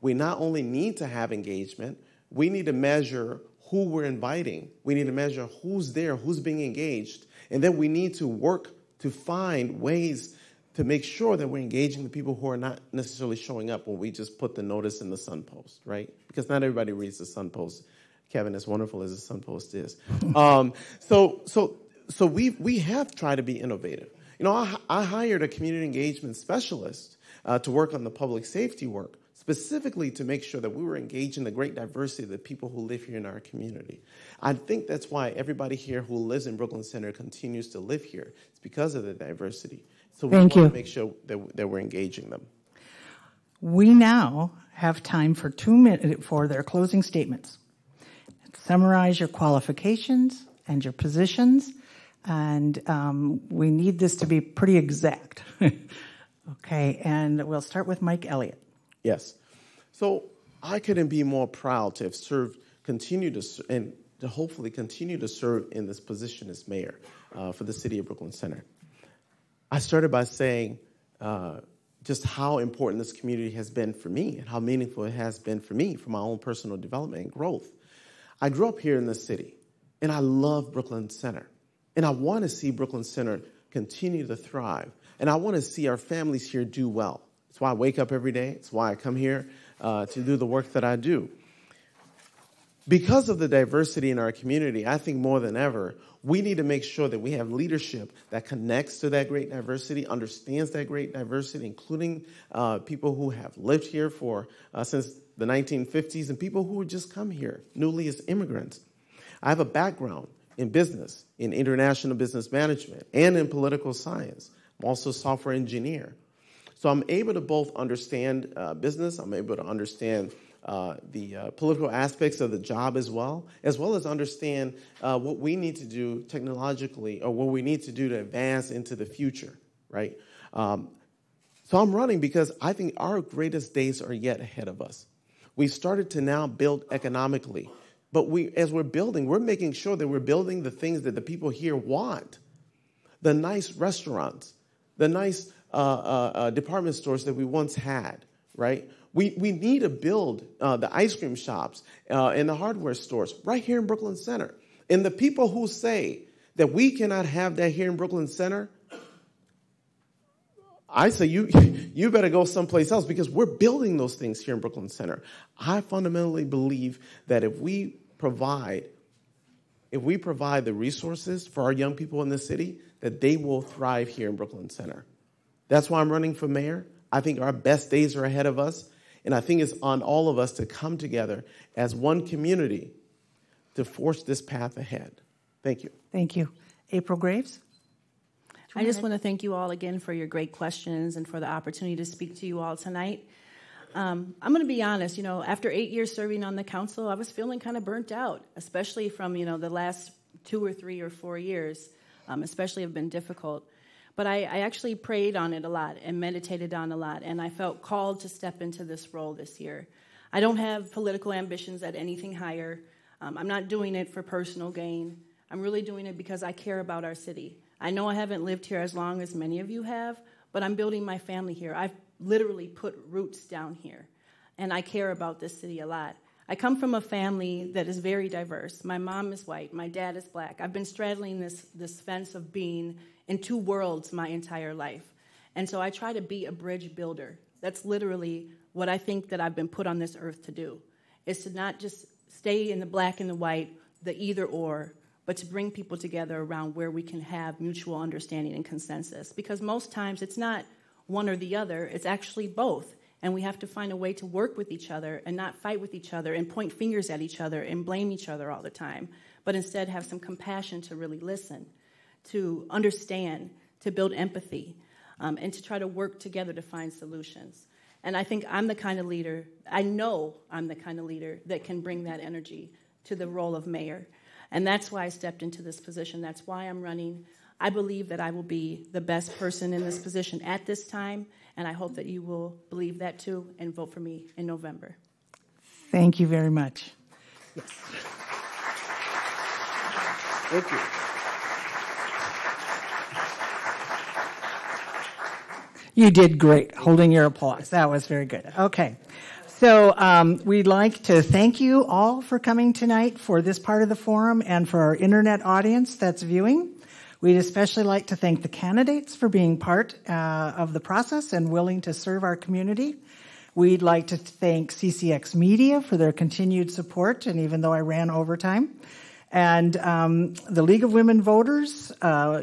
we not only need to have engagement, we need to measure who we're inviting. We need to measure who's there, who's being engaged, and then we need to work to find ways to make sure that we're engaging the people who are not necessarily showing up when we just put the notice in the Sun Post, right? Because not everybody reads the Sun Post. Kevin, as wonderful as the Sun Post is. So we have tried to be innovative. I hired a community engagement specialist to work on the public safety work, specifically to make sure that we were engaging the great diversity of the people who live here in our community. I think that's why everybody here who lives in Brooklyn Center continues to live here. It's because of the diversity. So we want to make sure that we're engaging them. We now have time for 2 minutes for their closing statements. Summarize your qualifications and your positions, and we need this to be pretty exact. Okay, and we'll start with Mike Elliott. Yes. So I couldn't be more proud to have to hopefully continue to serve in this position as mayor for the city of Brooklyn Center. I started by saying just how important this community has been for me and how meaningful it has been for me for my own personal development and growth. I grew up here in the city, and I love Brooklyn Center. And I want to see Brooklyn Center continue to thrive. And I want to see our families here do well. It's why I wake up every day. It's why I come here to do the work that I do. Because of the diversity in our community, I think more than ever, we need to make sure that we have leadership that connects to that great diversity, understands that great diversity, including people who have lived here since the 1950s and people who have just come here newly as immigrants. I have a background in business, in international business management, and in political science. I'm also a software engineer. So I'm able to both understand business, I'm able to understand the political aspects of the job as well as understand what we need to do technologically or what we need to do to advance into the future, right? So I'm running because I think our greatest days are yet ahead of us. We've started to now build economically, but as we're building, we're making sure that we're building the things that the people here want. The nice restaurants, the nice department stores that we once had, right? We need to build the ice cream shops and the hardware stores right here in Brooklyn Center. And the people who say that we cannot have that here in Brooklyn Center, I say you better go someplace else because we're building those things here in Brooklyn Center. I fundamentally believe that if we provide the resources for our young people in the city, that they will thrive here in Brooklyn Center. That's why I'm running for mayor. I think our best days are ahead of us, and I think it's on all of us to come together as one community to force this path ahead. Thank you. Thank you. April Graves? I just want to thank you all again for your great questions and for the opportunity to speak to you all tonight. I'm going to be honest, after 8 years serving on the council, I was feeling kind of burnt out, especially from, the last 2 or 3 or 4 years, especially have been difficult. But I actually prayed on it a lot and meditated on a lot, and I felt called to step into this role this year. I don't have political ambitions at anything higher. I'm not doing it for personal gain. I'm really doing it because I care about our city. I know I haven't lived here as long as many of you have, but I'm building my family here. I've literally put roots down here, and I care about this city a lot. I come from a family that is very diverse. My mom is white. My dad is black. I've been straddling this fence of being in two worlds my entire life. And so I try to be a bridge builder. That's literally what I think that I've been put on this earth to do, is to not just stay in the black and the white, the either or, but to bring people together around where we can have mutual understanding and consensus. Because most times it's not one or the other, it's actually both. And we have to find a way to work with each other and not fight with each other and point fingers at each other and blame each other all the time, but instead have some compassion to really listen, to understand, to build empathy, and to try to work together to find solutions. And I think I'm the kind of leader, I know I'm the kind of leader that can bring that energy to the role of mayor. And that's why I stepped into this position. That's why I'm running. I believe that I will be the best person in this position at this time, and I hope that you will believe that too and vote for me in November. Thank you very much. Yes. Thank you. You did great, holding your applause. That was very good. Okay. So we'd like to thank you all for coming tonight for this part of the forum and for our internet audience that's viewing. We'd especially like to thank the candidates for being part of the process and willing to serve our community. We'd like to thank CCX Media for their continued support, and even though I ran overtime. And the League of Women Voters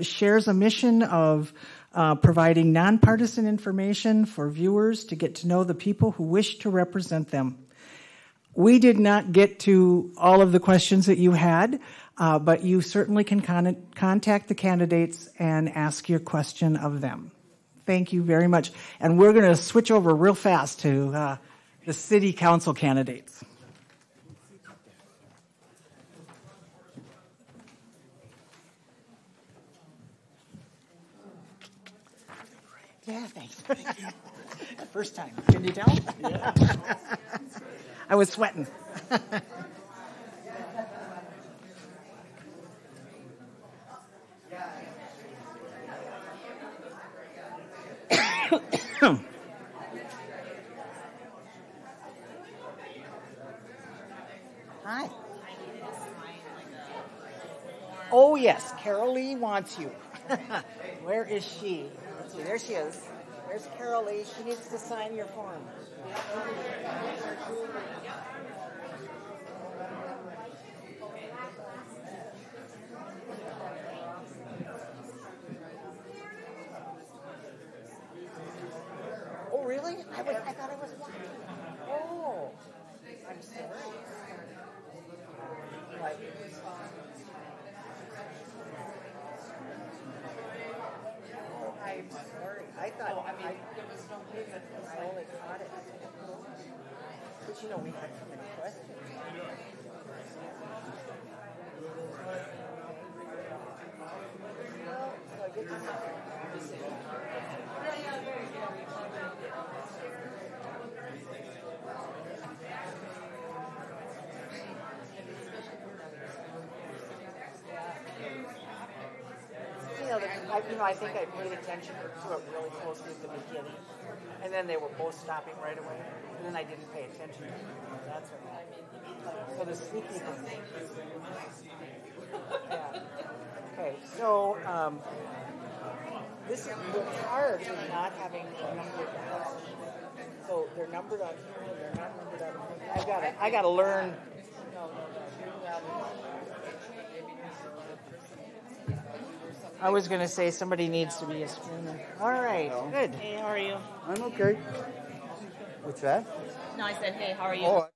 shares a mission of providing nonpartisan information for viewers to get to know the people who wish to represent them. We did not get to all of the questions that you had, but you certainly can contact the candidates and ask your question of them. Thank you very much. And we're going to switch over real fast to the city council candidates. Yeah, thanks. Thank you. First time. Can you tell? Yeah. I was sweating. Hi. Oh, yes. Carol Lee wants you. Where is she? Let's see. There she is. There's Carol Lee. She needs to sign your form. Oh, really? I thought I was watching. Oh, I'm sorry. Like, I'm sorry. I thought there was no reason. I only caught it. But you know, we had so many questions. So I get to I think I paid attention to it really closely at the beginning, and then they were both stopping right away, and then I didn't pay attention to it. That's what I mean. So the sneaky thing. Yeah. Okay, so This is what's hard is not having a number. So they're numbered on here, they're not numbered on here. I gotta learn. I was gonna say somebody needs to be a screener. All right, good. Hey, how are you? I'm okay. What's that? No, I said, hey, how are you? Oh,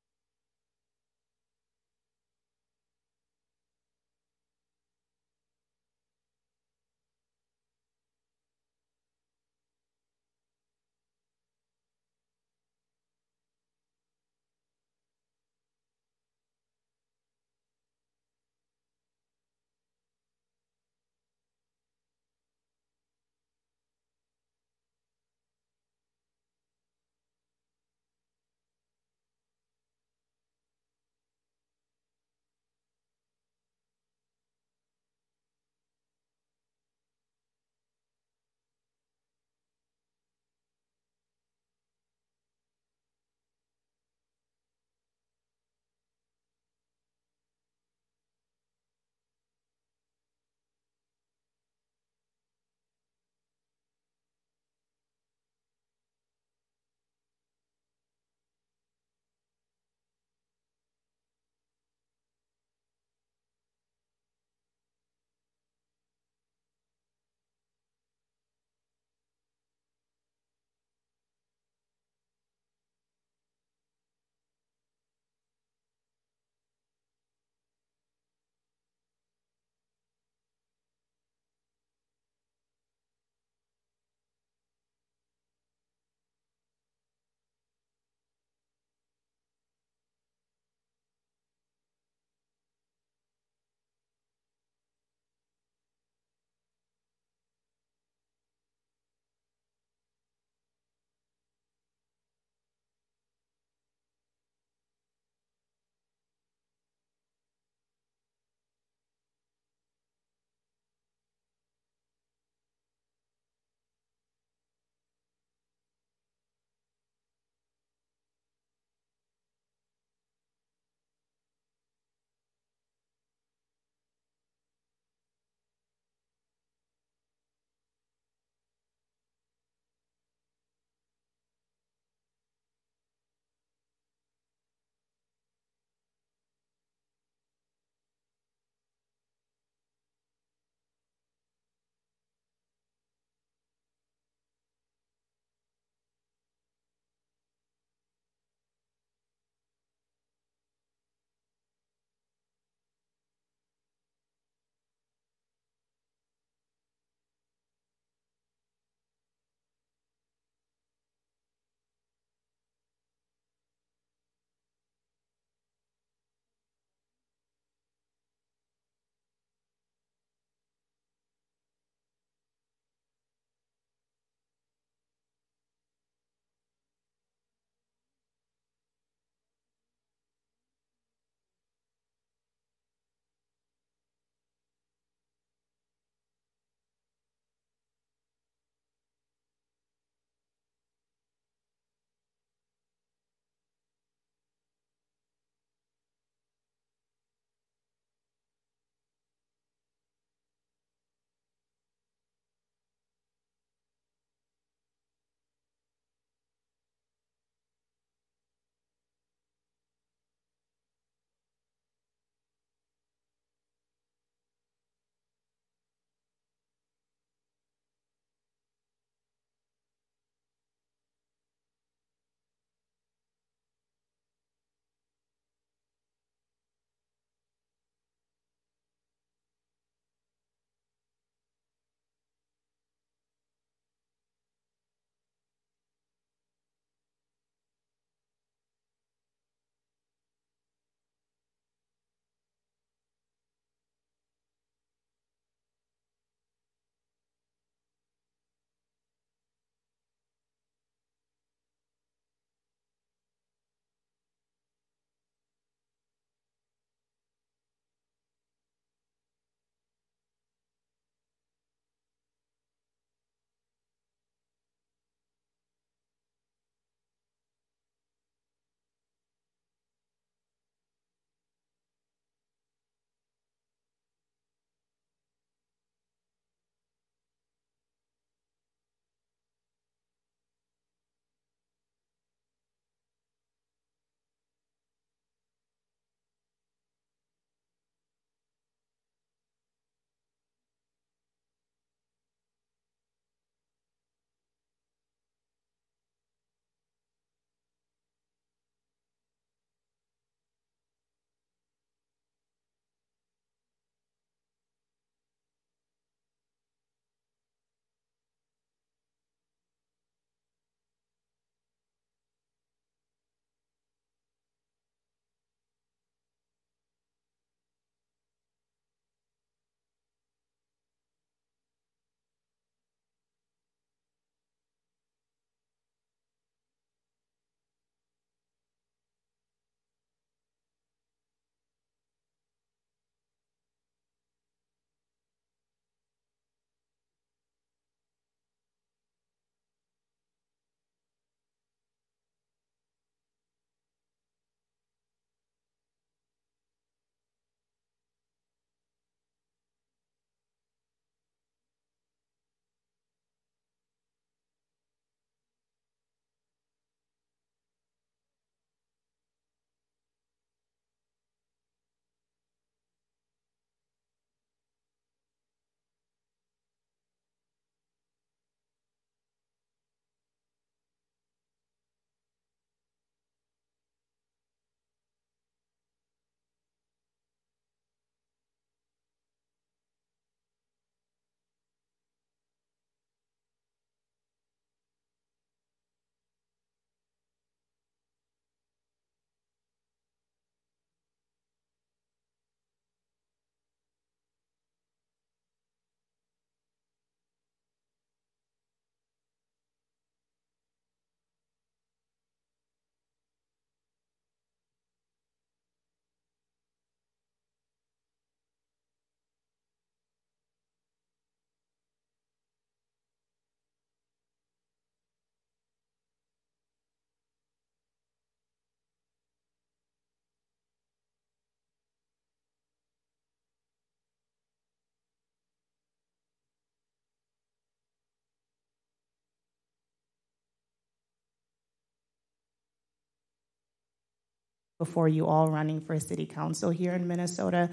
before you all running for city council here in Minnesota.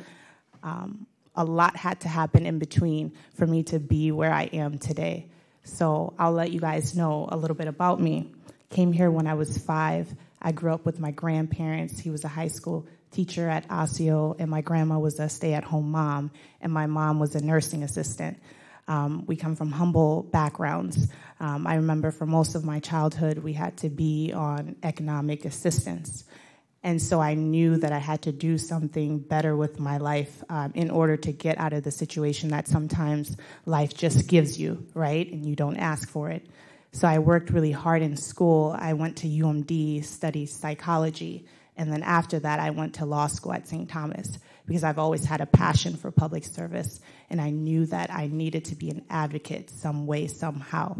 A lot had to happen in between for me to be where I am today. So I'll let you guys know a little bit about me. Came here when I was 5. I grew up with my grandparents. He was a high school teacher at Osseo, and my grandma was a stay-at-home mom, and my mom was a nursing assistant. We come from humble backgrounds. I remember for most of my childhood, we had to be on economic assistance. And so I knew that I had to do something better with my life in order to get out of the situation that sometimes life just gives you, right? And you don't ask for it. So I worked really hard in school. I went to UMD, studied psychology. And then after that, I went to law school at St. Thomas because I've always had a passion for public service. And I knew that I needed to be an advocate some way, somehow.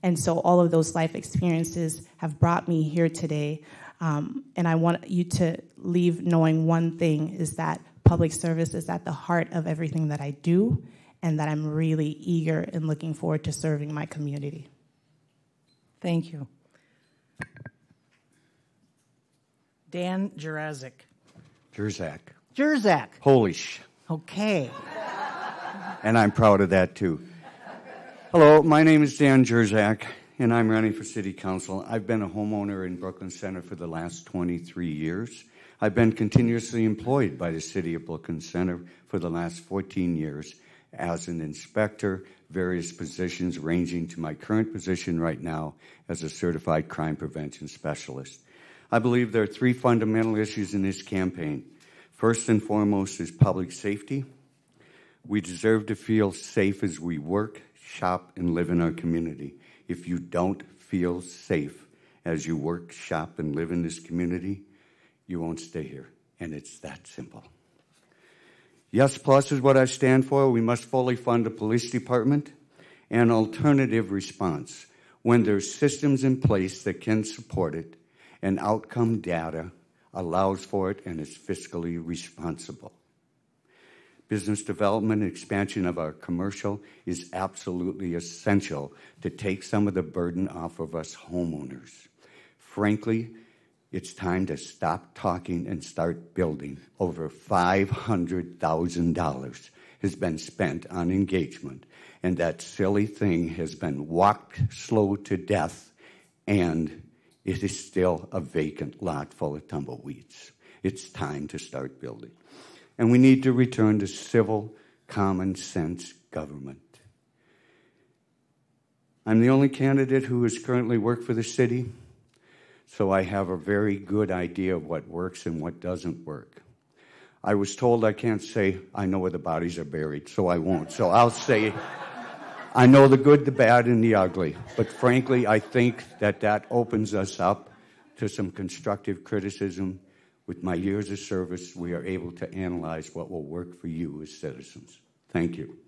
And so all of those life experiences have brought me here today. And I want you to leave knowing one thing, is that public service is at the heart of everything that I do, and that I'm really eager and looking forward to serving my community. Thank you. Dan Jurazic. Jerzak. Holy sh. Okay. And I'm proud of that, too. Hello, my name is Dan Jerzak, and I'm running for City Council. I've been a homeowner in Brooklyn Center for the last 23 years. I've been continuously employed by the City of Brooklyn Center for the last 14 years as an inspector, various positions ranging to my current position right now as a certified crime prevention specialist. I believe there are 3 fundamental issues in this campaign. First and foremost is public safety. We deserve to feel safe as we work, shop, and live in our community. If you don't feel safe as you work, shop, and live in this community, you won't stay here. And it's that simple. Yes Plus is what I stand for. We must fully fund the police department and alternative response. When there's systems in place that can support it, and outcome data allows for it and is fiscally responsible. Business development and expansion of our commercial is absolutely essential to take some of the burden off of us homeowners. Frankly, it's time to stop talking and start building. Over $500,000 has been spent on engagement, and that silly thing has been walked slow to death, and it is still a vacant lot full of tumbleweeds. It's time to start building. And we need to return to civil, common sense government. I'm the only candidate who has currently worked for the city, so I have a very good idea of what works and what doesn't work. I was told I can't say I know where the bodies are buried, so I won't. So I'll say I know the good, the bad, and the ugly. But frankly, I think that opens us up to some constructive criticism. With my years of service, we are able to analyze what will work for you as citizens. Thank you.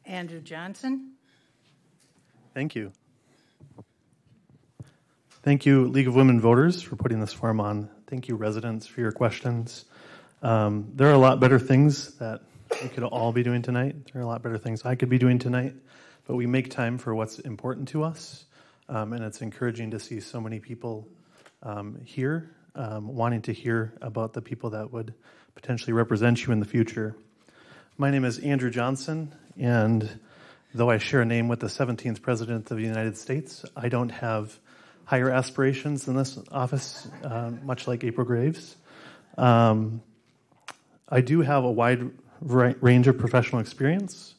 Andrew Johnson. Thank you. Thank you, League of Women Voters, for putting this forum on. Thank you, residents, for your questions. There are a lot better things that we could all be doing tonight. There are a lot better things I could be doing tonight, but we make time for what's important to us, and it's encouraging to see so many people here wanting to hear about the people that would potentially represent you in the future. My name is Andrew Johnson, and though I share a name with the 17th President of the United States, I don't have higher aspirations than this office, much like April Graves. I do have a wide range of professional experience,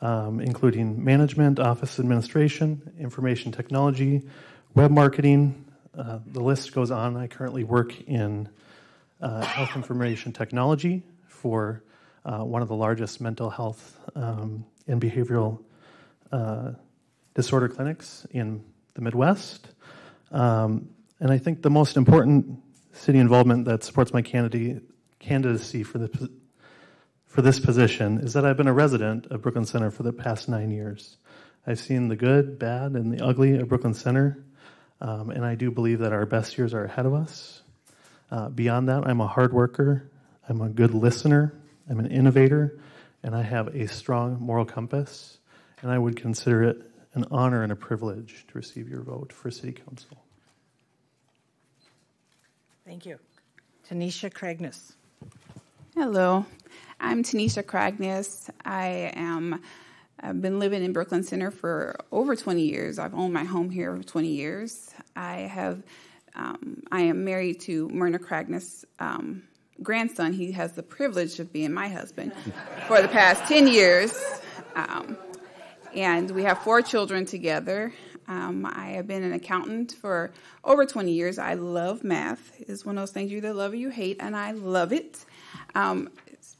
including management, office administration, information technology, web marketing. The list goes on. I currently work in health information technology for one of the largest mental health and behavioral disorder clinics in the Midwest. And I think the most important city involvement that supports my candidacy for this position is that I've been a resident of Brooklyn Center for the past 9 years. I've seen the good, bad, and the ugly of Brooklyn Center, and I do believe that our best years are ahead of us. Beyond that, I'm a hard worker, I'm a good listener, I'm an innovator, and I have a strong moral compass, and I would consider it an honor and a privilege to receive your vote for City Council. Thank you. Tanisha Cragnis. Hello, I'm Tanisha Cragnis. I've been living in Brooklyn Center for over 20 years. I've owned my home here for 20 years. I am married to Myrna Cragnis' grandson. He has the privilege of being my husband for the past 10 years. And we have 4 children together. I have been an accountant for over 20 years. I love math. It's one of those things you either love or you hate, and I love it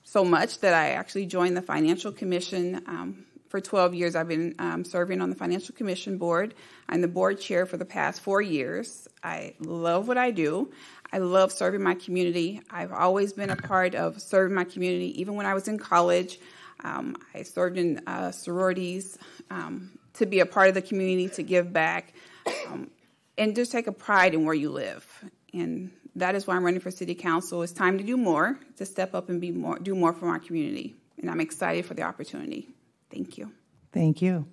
so much that I actually joined the Financial Commission. For 12 years, I've been serving on the Financial Commission board. I'm the board chair for the past 4 years. I love what I do. I love serving my community. I've always been a part of serving my community. Even when I was in college, I served in sororities to be a part of the community, to give back, and just take a pride in where you live. And that is why I'm running for city council. It's time to do more, to step up and do more for our community. And I'm excited for the opportunity. Thank you. Thank you.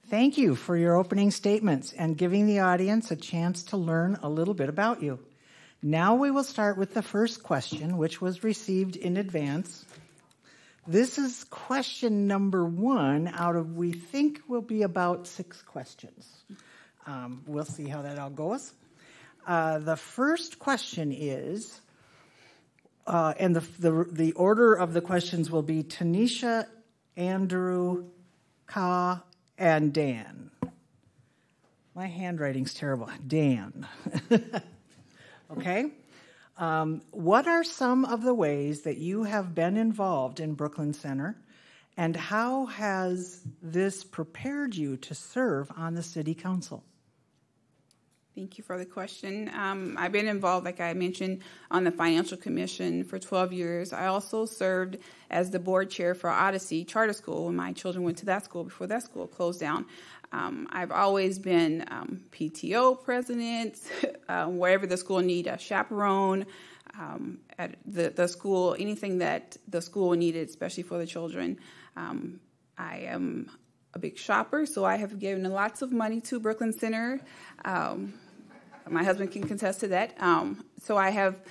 Thank you for your opening statements and giving the audience a chance to learn a little bit about you. Now we will start with the first question, which was received in advance. This is question number 1 out of, we think, will be about 6 questions. We'll see how that all goes. The first question is, and the order of the questions will be Tanisha, Andrew, Ka, and Dan. My handwriting's terrible. Dan. Okay. What are some of the ways that you have been involved in Brooklyn Center, and how has this prepared you to serve on the City Council? Thank you for the question. I've been involved, like I mentioned, on the Financial Commission for 12 years. I also served as the board chair for Odyssey Charter School when my children went to that school before that school closed down. I've always been PTO president, wherever the school need a chaperone, at the school, anything that the school needed, especially for the children. I am a big shopper, so I have given lots of money to Brooklyn Center. My husband can contest to that. So I have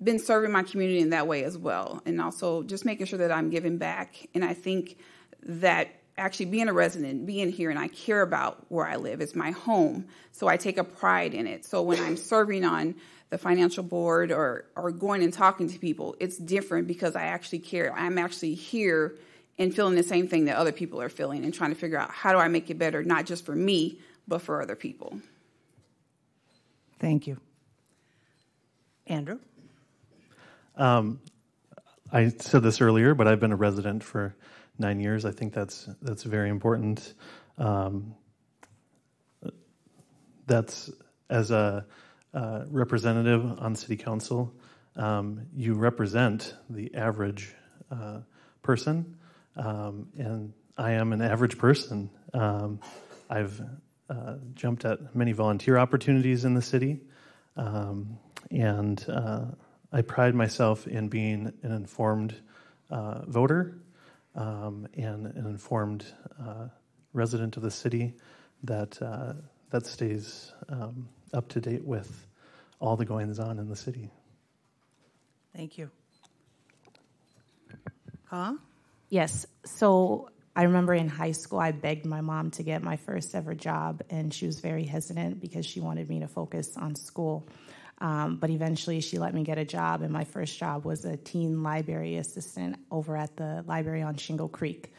been serving my community in that way as well, and also just making sure that I'm giving back. And I think that actually being a resident, being here, and I care about where I live. It's my home, so I take a pride in it. So when I'm serving on the financial board or going and talking to people, it's different because I actually care. I'm actually here and feeling the same thing that other people are feeling and trying to figure out how do I make it better, not just for me, but for other people. Thank you. Andrew? I said this earlier, but I've been a resident for 9 years. I think that's very important. That's as a representative on City Council, you represent the average person, and I am an average person. I've jumped at many volunteer opportunities in the city, and I pride myself in being an informed voter and an informed resident of the city that stays up to date with all the goings on in the city. Thank you. Huh? Yes. So I remember in high school, I begged my mom to get my first ever job, and she was very hesitant because she wanted me to focus on school. But eventually she let me get a job, and my first job was a teen library assistant over at the library on Shingle Creek.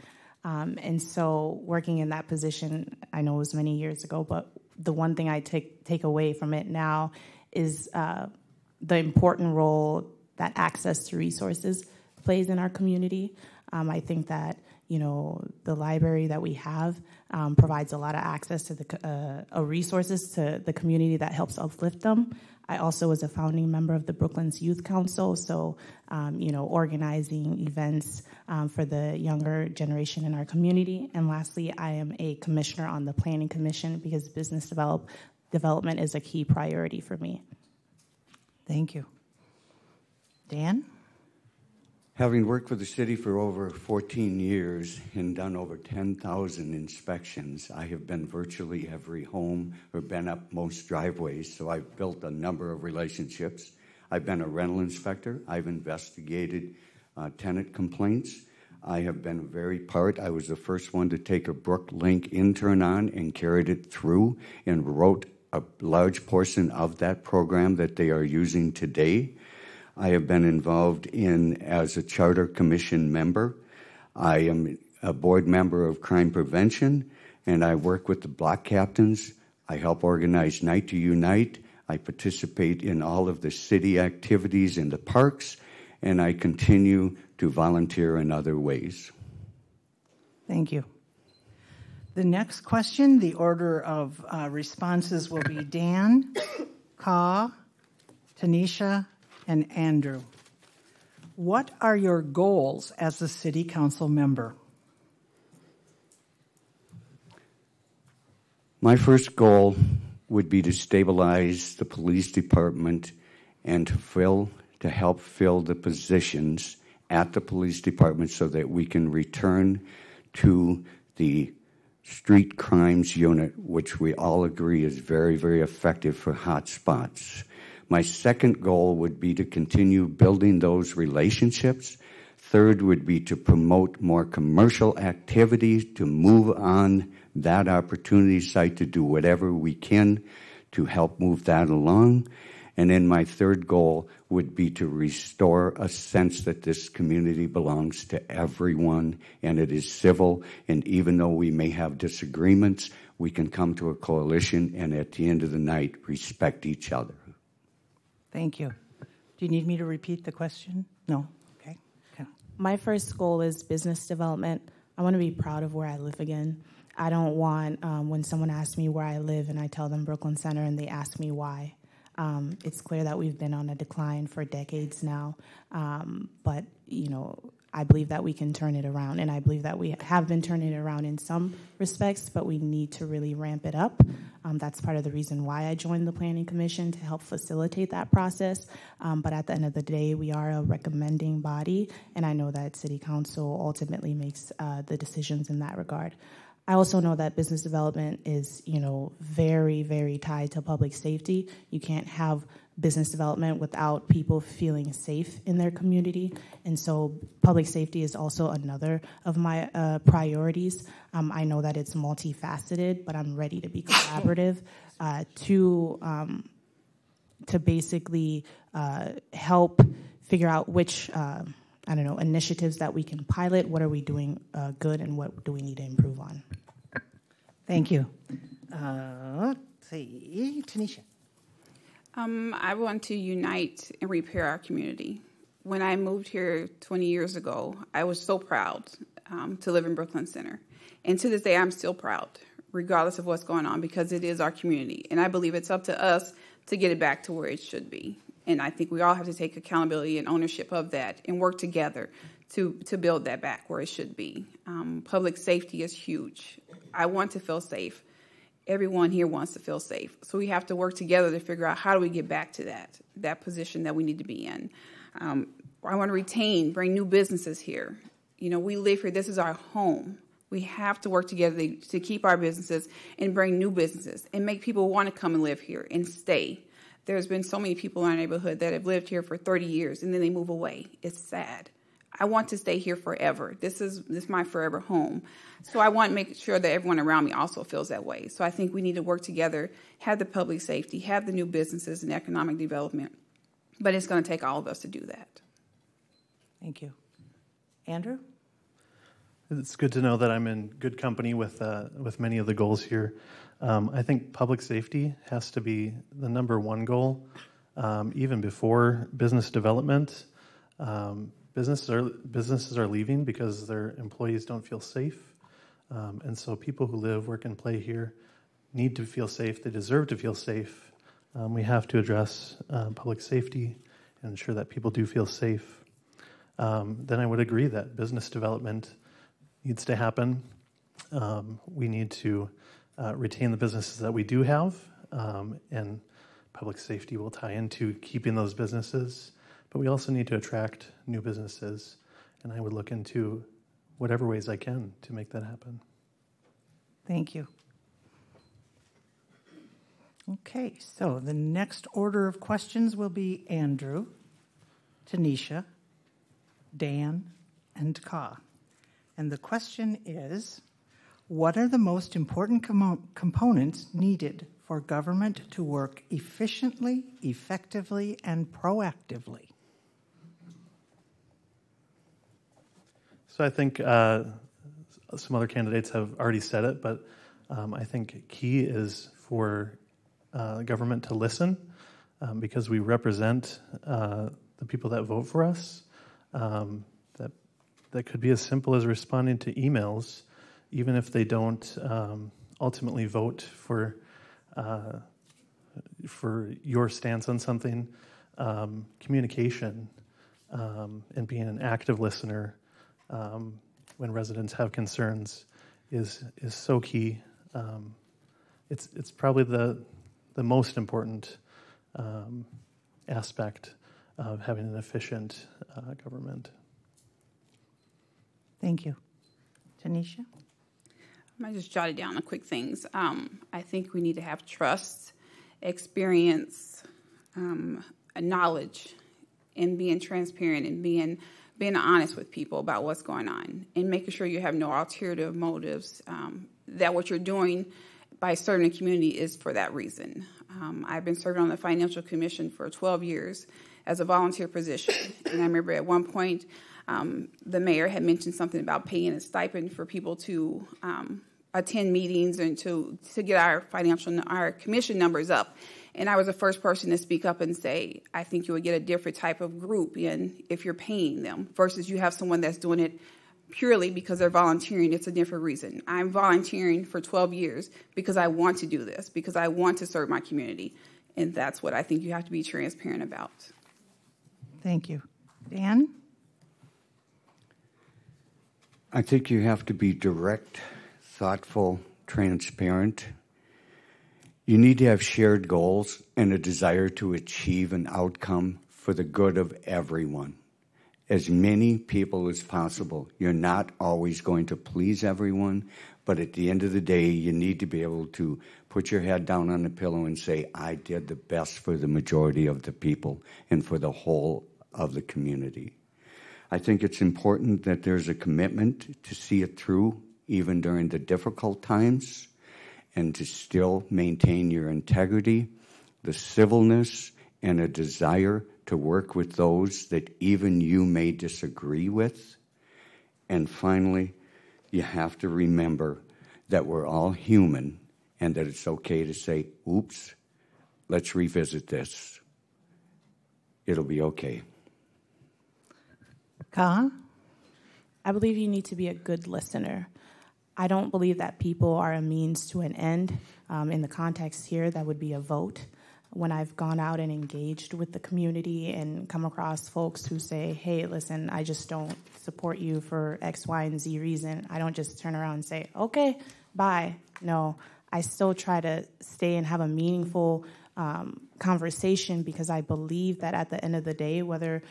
And so working in that position, I know it was many years ago, but the one thing I take away from it now is the important role that access to resources plays in our community. I think that, the library that we have provides a lot of access to the resources to the community that helps uplift them. I also was a founding member of the Brooklyn's Youth Council, so, organizing events for the younger generation in our community. And lastly, I am a commissioner on the Planning Commission because business development is a key priority for me. Thank you. Dan? Having worked for the city for over 14 years and done over 10,000 inspections, I have been virtually every home or been up most driveways, so I've built a number of relationships. I've been a rental inspector. I've investigated tenant complaints. I have been I was the first one to take a Brooklink intern on and carried it through and wrote a large portion of that program that they are using today. I have been involved as a charter commission member. I am a board member of crime prevention, and I work with the block captains. I help organize Night to Unite. I participate in all of the city activities in the parks, and I continue to volunteer in other ways. Thank you. The next question, the order of responses will be Dan, Ka, Tanisha, and Andrew. What are your goals as a city council member? My first goal would be to stabilize the police department and to help fill the positions at the police department so that we can return to the street crimes unit, which we all agree is very, very effective for hot spots. My second goal would be to continue building those relationships. Third would be to promote more commercial activities, to move on that opportunity site, to do whatever we can to help move that along. And then my third goal would be to restore a sense that this community belongs to everyone and it is civil. And even though we may have disagreements, we can come to a coalition and at the end of the night, respect each other. Thank you. Do you need me to repeat the question? No? Okay. My first goal is business development. I want to be proud of where I live again. I don't want when someone asks me where I live and I tell them Brooklyn Center and they ask me why. It's clear that we've been on a decline for decades now, but I believe that we can turn it around, and I believe that we have been turning it around in some respects, but we need to really ramp it up. That's part of the reason why I joined the Planning Commission, to help facilitate that process. But at the end of the day, we are a recommending body, and I know that City Council ultimately makes the decisions in that regard. I also know that business development is, very, very tied to public safety. You can't have business development without people feeling safe in their community. And so public safety is also another of my priorities. I know that it's multifaceted, but I'm ready to be collaborative to basically help figure out which initiatives that we can pilot. What are we doing good, and what do we need to improve on? Thank you. Let's see, Tanisha. I want to unite and repair our community. When I moved here 20 years ago, I was so proud to live in Brooklyn Center. And to this day, I'm still proud, regardless of what's going on, because it is our community. And I believe it's up to us to get it back to where it should be. And I think we all have to take accountability and ownership of that and work together to build that back where it should be. Public safety is huge. I want to feel safe. Everyone here wants to feel safe. So we have to work together to figure out how do we get back to that position that we need to be in. I want to bring new businesses here. We live here. This is our home. We have to work together to keep our businesses and bring new businesses and make people want to come and live here and stay. There's been so many people in our neighborhood that have lived here for 30 years and then they move away. It's sad. I want to stay here forever. This is my forever home. So I want to make sure that everyone around me also feels that way. So I think we need to work together, have the public safety, have the new businesses and economic development. But it's going to take all of us to do that. Thank you. Andrew? It's good to know that I'm in good company with many of the goals here. I think public safety has to be the number one goal, even before business development. Businesses are leaving because their employees don't feel safe. And so people who live, work, and play here need to feel safe. They deserve to feel safe. We have to address public safety and ensure that people do feel safe. Then I would agree that business development needs to happen. We need to retain the businesses that we do have, and public safety will tie into keeping those businesses. But we also need to attract new businesses. and I would look into whatever ways I can to make that happen. Thank you. Okay, so the next order of questions will be Andrew, Tanisha, Dan, and Ka. And the question is, what are the most important components needed for government to work efficiently, effectively, and proactively? So I think some other candidates have already said it, but I think key is for government to listen, because we represent the people that vote for us. That could be as simple as responding to emails, even if they don't ultimately vote for your stance on something. Communication and being an active listener when residents have concerns is so key. It's probably the most important aspect of having an efficient government. Thank you. Tanisha? I might just jotted down the quick things. I think we need to have trust, experience, knowledge, and being transparent and being honest with people about what's going on, and making sure you have no ulterior motives, that what you're doing by serving the community is for that reason. I've been serving on the Financial Commission for 12 years as a volunteer position, and I remember at one point the mayor had mentioned something about paying a stipend for people to attend meetings and to get our commission numbers up. And I was the first person to speak up and say, I think you would get a different type of group in if you're paying them versus you have someone that's doing it purely because they're volunteering. It's a different reason. I'm volunteering for 12 years because I want to do this, because I want to serve my community. And that's what I think you have to be transparent about. Thank you. Dan? I think you have to be direct, thoughtful, transparent. You need to have shared goals and a desire to achieve an outcome for the good of everyone. As many people as possible. You're not always going to please everyone, but at the end of the day, you need to be able to put your head down on the pillow and say, I did the best for the majority of the people and for the whole of the community. I think it's important that there's a commitment to see it through, even during the difficult times, and to still maintain your integrity, the civilness, and a desire to work with those that even you may disagree with. And finally, you have to remember that we're all human and that it's okay to say, oops, let's revisit this. It'll be okay. Ka? I believe you need to be a good listener. I don't believe that people are a means to an end. In the context here, that would be a vote. When I've gone out and engaged with the community and come across folks who say, hey, listen, I just don't support you for X, Y, and Z reason, I don't just turn around and say, okay, bye. No, I still try to stay and have a meaningful conversation, because I believe that at the end of the day, whether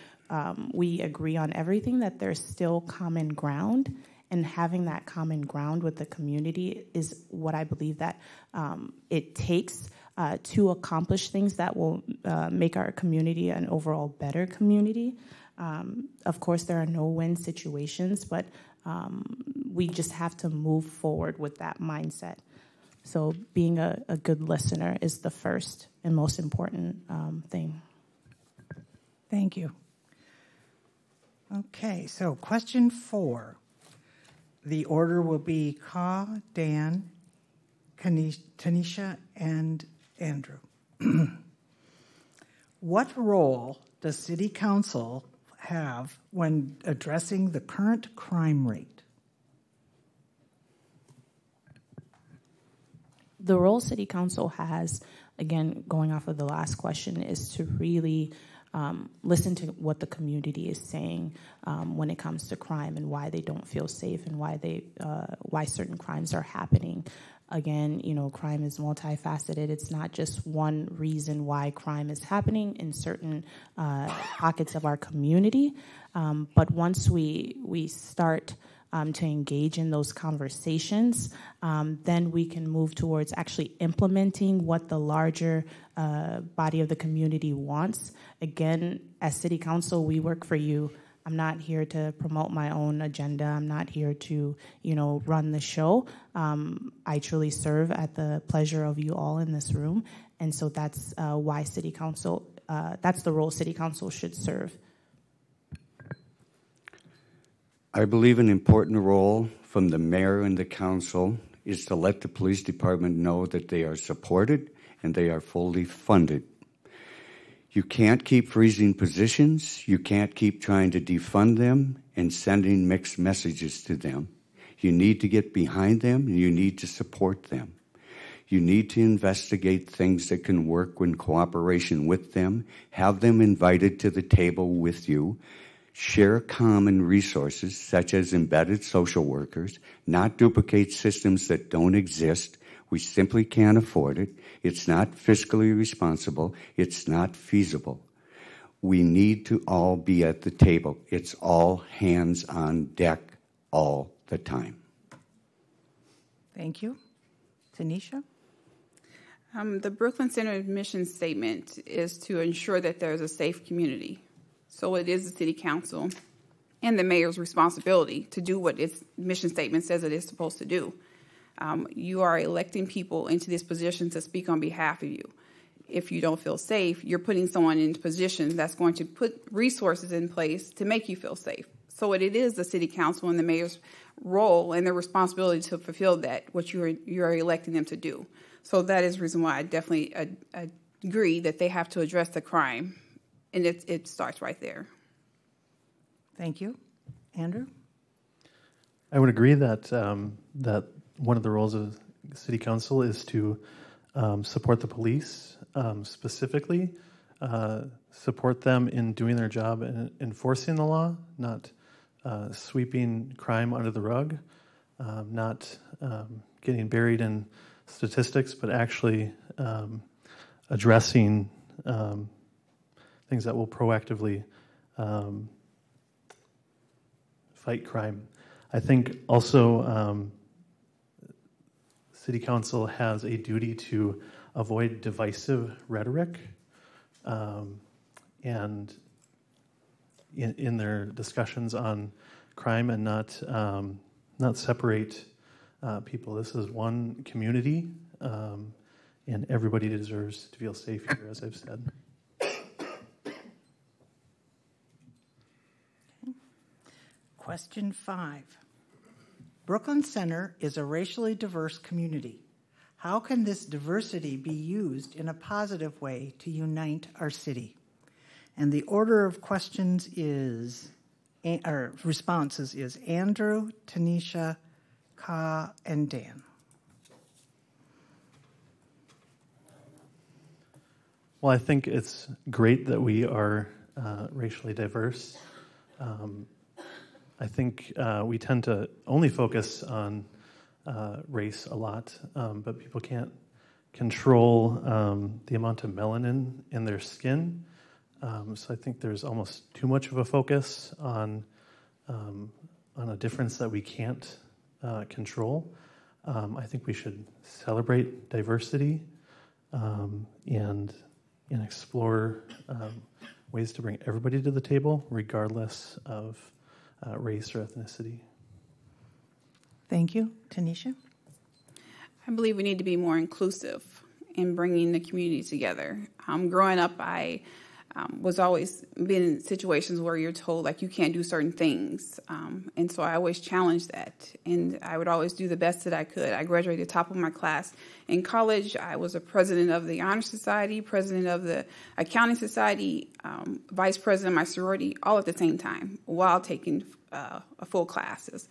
we agree on everything, that there's still common ground. And having that common ground with the community is what I believe that it takes to accomplish things that will make our community an overall better community. Of course, there are no-win situations, but we just have to move forward with that mindset. So being a good listener is the first and most important thing. Thank you. Okay, so question 4. The order will be Ka, Dan, Tanisha, and Andrew. What role does City Council have when addressing the current crime rate? The role City Council has, again, going off of the last question, is to really listen to what the community is saying when it comes to crime and why they don't feel safe and why certain crimes are happening. Again, crime is multifaceted. It's not just one reason why crime is happening in certain pockets of our community. But once we start to engage in those conversations, then we can move towards actually implementing what the larger body of the community wants. Again, as City Council, we work for you. I'm not here to promote my own agenda. I'm not here to, run the show. I truly serve at the pleasure of you all in this room. And so that's why City Council, that's the role City Council should serve. I believe an important role from the mayor and the council is to let the police department know that they are supported and they are fully funded. You can't keep freezing positions. You can't keep trying to defund them and sending mixed messages to them. You need to get behind them and you need to support them. You need to investigate things that can work in cooperation with them, have them invited to the table with you, share common resources such as embedded social workers, not duplicate systems that don't exist. We simply can't afford it. It's not fiscally responsible. It's not feasible. We need to all be at the table. It's all hands on deck all the time. Thank you. Tanisha? The Brooklyn Center mission statement is to ensure that there's a safe community. So it is the City Council and the mayor's responsibility to do what its mission statement says it is supposed to do. You are electing people into this position to speak on behalf of you. If you don't feel safe, you're putting someone in position that's going to put resources in place to make you feel safe. So it is the City Council and the mayor's role and their responsibility to fulfill that, what you are electing them to do. So that is the reason why I definitely agree that they have to address the crime, and it starts right there. Thank you. Andrew? I would agree that that one of the roles of City Council is to support the police, specifically support them in doing their job and enforcing the law, not sweeping crime under the rug, not getting buried in statistics, but actually addressing things that will proactively fight crime. I think also City Council has a duty to avoid divisive rhetoric and in their discussions on crime and not separate people. This is one community, and everybody deserves to feel safe here, as I've said. Question 5. Brooklyn Center is a racially diverse community. How can this diversity be used in a positive way to unite our city? And the order of questions is, or responses is Andrew, Tanisha, Ka, and Dan. Well, I think it's great that we are racially diverse. I think we tend to only focus on race a lot, but people can't control the amount of melanin in their skin. So I think there's almost too much of a focus on a difference that we can't control. I think we should celebrate diversity and explore ways to bring everybody to the table, regardless of race or ethnicity. Thank you. Tanisha? I believe we need to be more inclusive in bringing the community together. Growing up, I was always been in situations where you're told, like, you can't do certain things. And so I always challenged that. And I would always do the best that I could. I graduated top of my class. In college, I was a president of the Honor Society, president of the Accounting Society, vice president of my sorority, all at the same time while taking full classes.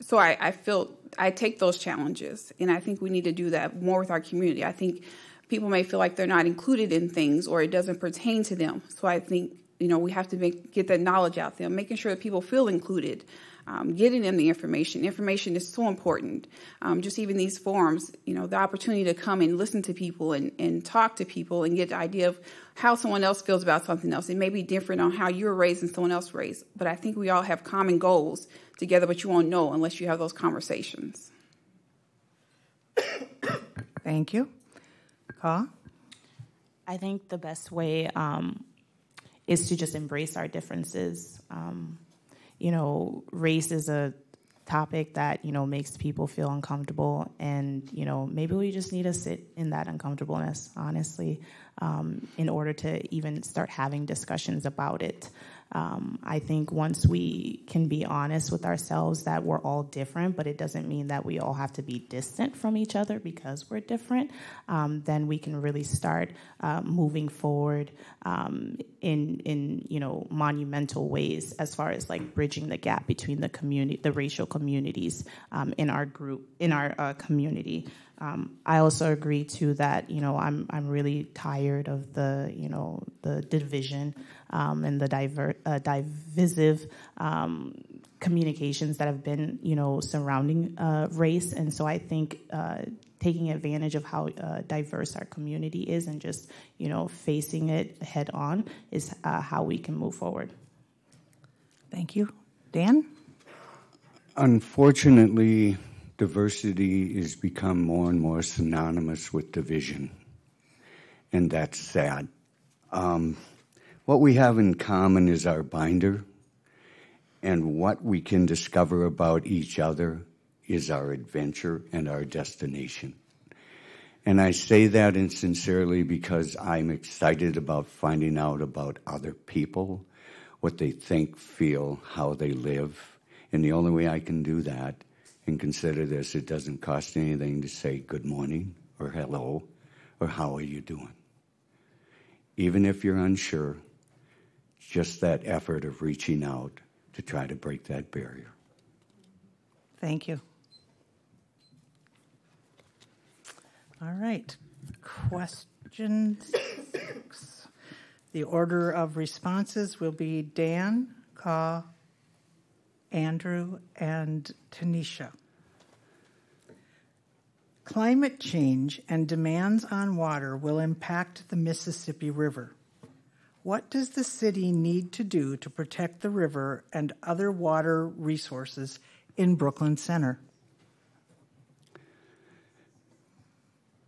So I feel I take those challenges, and I think we need to do that more with our community. I think people may feel like they're not included in things or it doesn't pertain to them. So I think we have to get that knowledge out there, making sure that people feel included, getting them the information. Information is so important. Just even these forums, the opportunity to come and listen to people and talk to people and get the idea of how someone else feels about something else. It may be different on how you were raised and someone else raised, but I think we all have common goals together, but you won't know unless you have those conversations. Thank you. Ka? I think the best way is to just embrace our differences. Race is a topic that, makes people feel uncomfortable, and, maybe we just need to sit in that uncomfortableness, honestly, in order to even start having discussions about it. I think once we can be honest with ourselves that we're all different, but it doesn't mean that we all have to be distant from each other because we're different, then we can really start moving forward in monumental ways as far as like bridging the gap between the racial communities in our community. I also agree too that I'm really tired of the division and the divisive communications that have been surrounding race, and so I think taking advantage of how diverse our community is and just facing it head on is how we can move forward. Thank you. Dan? Unfortunately, diversity has become more and more synonymous with division, and that's sad. What we have in common is our binder, and what we can discover about each other is our adventure and our destination. And I say that insincerely because I'm excited about finding out about other people, what they think, feel, how they live, and the only way I can do that, and consider this, it doesn't cost anything to say good morning or hello or how are you doing. Even if you're unsure, just that effort of reaching out to try to break that barrier. Thank you. All right. Question 6. The order of responses will be Dan, Ka, Andrew, and Tanisha. Climate change and demands on water will impact the Mississippi River. What does the city need to do to protect the river and other water resources in Brooklyn Center?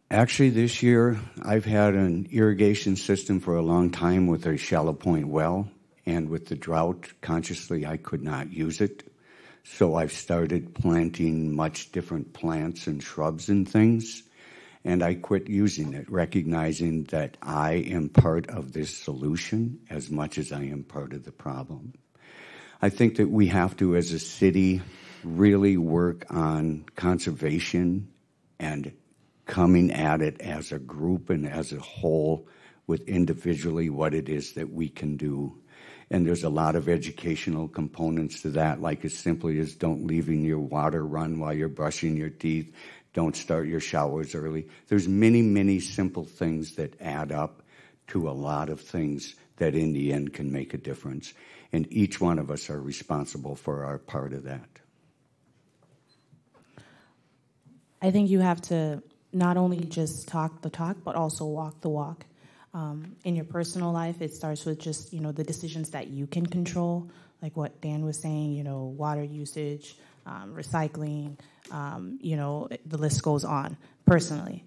Actually, this year, I've had an irrigation system for a long time with a shallow point well, and with the drought, consciously, I could not use it. So I've started planting much different plants and shrubs and things, and I quit using it, recognizing that I am part of this solution as much as I am part of the problem. I think that we have to, as a city, really work on conservation and coming at it as a group and as a whole with individually what it is that we can do. And there's a lot of educational components to that, like as simply as don't leaving your water run while you're brushing your teeth, don't start your showers early. There's many, many simple things that add up to a lot of things that in the end can make a difference. And each one of us are responsible for our part of that. I think you have to not only just talk the talk, but also walk the walk. In your personal life, it starts with just, the decisions that you can control, like what Dan was saying, water usage, recycling, the list goes on. Personally,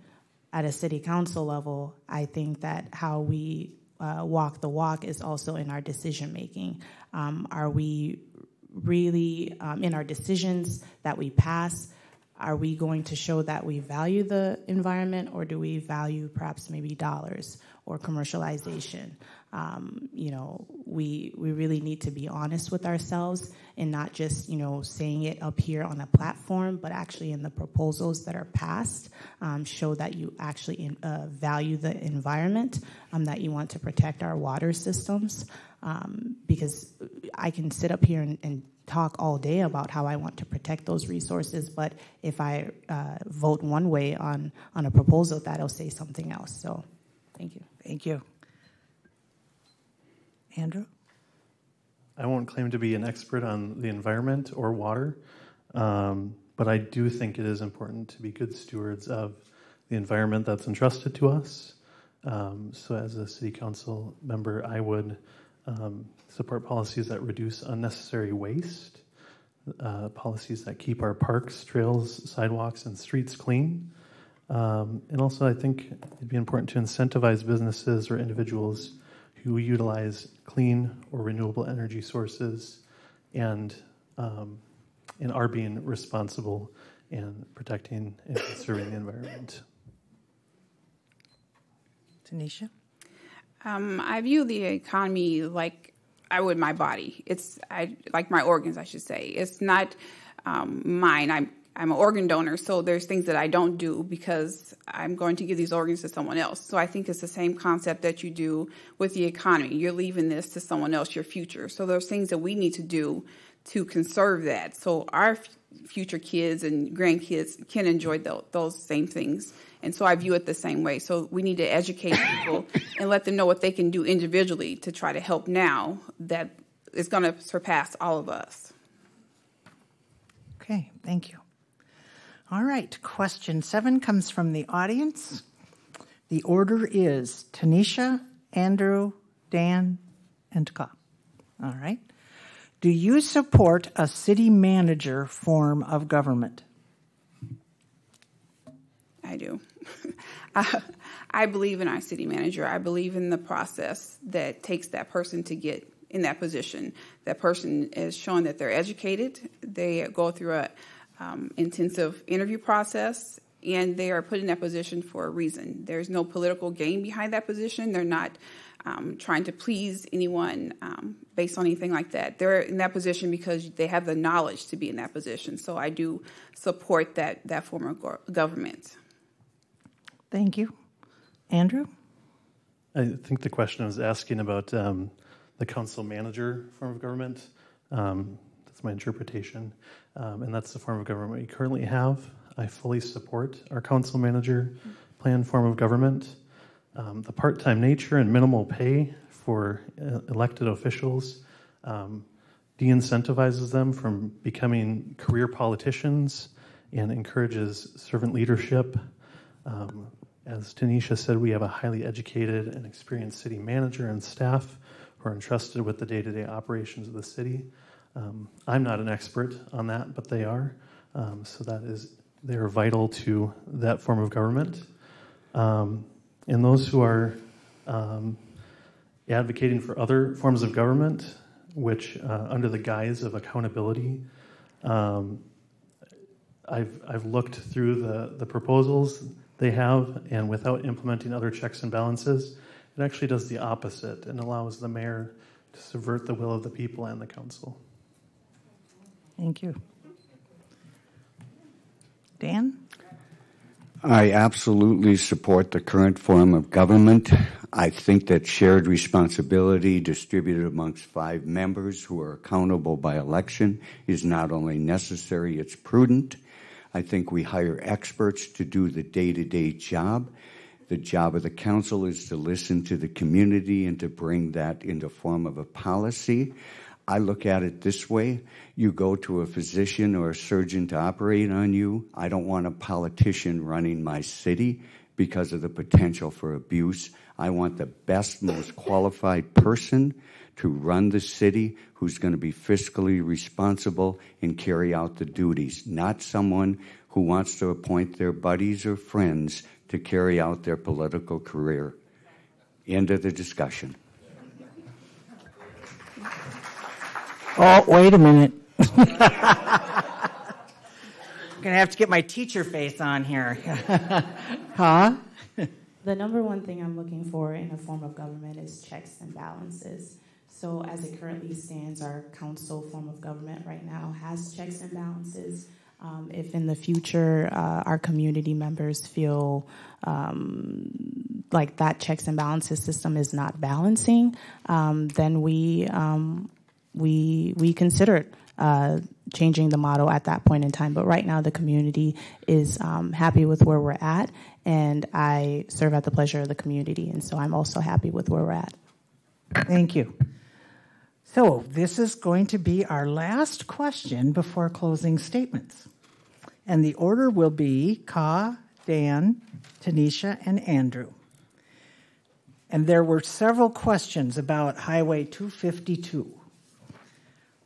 at a city council level, I think that how we walk the walk is also in our decision making. Are we really, in our decisions that we pass, are we going to show that we value the environment, or do we value perhaps maybe dollars or commercialization? We really need to be honest with ourselves and not just, saying it up here on a platform, but actually in the proposals that are passed, show that you actually value the environment, that you want to protect our water systems, because I can sit up here and talk all day about how I want to protect those resources, but if I vote one way on a proposal, that'll say something else. So, thank you. Thank you. Andrew? I won't claim to be an expert on the environment or water, but I do think it is important to be good stewards of the environment that's entrusted to us. So as a city council member, I would support policies that reduce unnecessary waste, policies that keep our parks, trails, sidewalks, and streets clean. And also I think it'd be important to incentivize businesses or individuals who utilize clean or renewable energy sources and are being responsible in protecting and conserving the environment. Tanisha? I view the economy like I would my body. Like my organs, I should say. It's not mine. I'm an organ donor, so there's things that I don't do because I'm going to give these organs to someone else. So I think it's the same concept that you do with the economy. You're leaving this to someone else, your future. So there's things that we need to do to conserve that, so our future kids and grandkids can enjoy those same things. And so I view it the same way. So we need to educate people and let them know what they can do individually to try to help now that is going to surpass all of us. Okay, thank you. All right, question 7 comes from the audience. The order is Tanisha, Andrew, Dan, and Ka. All right. Do you support a city manager form of government? I do. I believe in our city manager. I believe in the process that takes that person to get in that position. That person is showing that they're educated. They go through a intensive interview process, and they are put in that position for a reason. There's no political gain behind that position. They're not trying to please anyone based on anything like that. They're in that position because they have the knowledge to be in that position. So I do support that form of government. Thank you. Andrew? I think the question was asking about the council manager form of government. That's my interpretation. And that's the form of government we currently have. I fully support our council manager plan form of government. The part-time nature and minimal pay for elected officials de-incentivizes them from becoming career politicians and encourages servant leadership. As Tanisha said, we have a highly educated and experienced city manager and staff who are entrusted with the day-to-day operations of the city. I'm not an expert on that, but they are. So they are vital to that form of government. And those who are advocating for other forms of government, which under the guise of accountability, I've looked through the proposals they have, and without implementing other checks and balances, it actually does the opposite and allows the mayor to subvert the will of the people and the council. Thank you. Dan? I absolutely support the current form of government. I think that shared responsibility distributed amongst 5 members who are accountable by election is not only necessary, it's prudent. I think we hire experts to do the day-to-day job. The job of the council is to listen to the community and to bring that into form of a policy. I look at it this way. You go to a physician or a surgeon to operate on you. I don't want a politician running my city because of the potential for abuse. I want the best, most qualified person to run the city who's going to be fiscally responsible and carry out the duties, not someone who wants to appoint their buddies or friends to carry out their political career. End of the discussion. Oh, wait a minute. I'm going to have to get my teacher face on here. Huh? The number one thing I'm looking for in a form of government is checks and balances. So as it currently stands, our council form of government right now has checks and balances. If in the future our community members feel like that checks and balances system is not balancing, then we consider it changing the model at that point in time. But right now the community is happy with where we're at, and I serve at the pleasure of the community, and so I'm also happy with where we're at. Thank you. So this is going to be our last question before closing statements. And the order will be Ka, Dan, Tanisha, and Andrew. And there were several questions about Highway 252.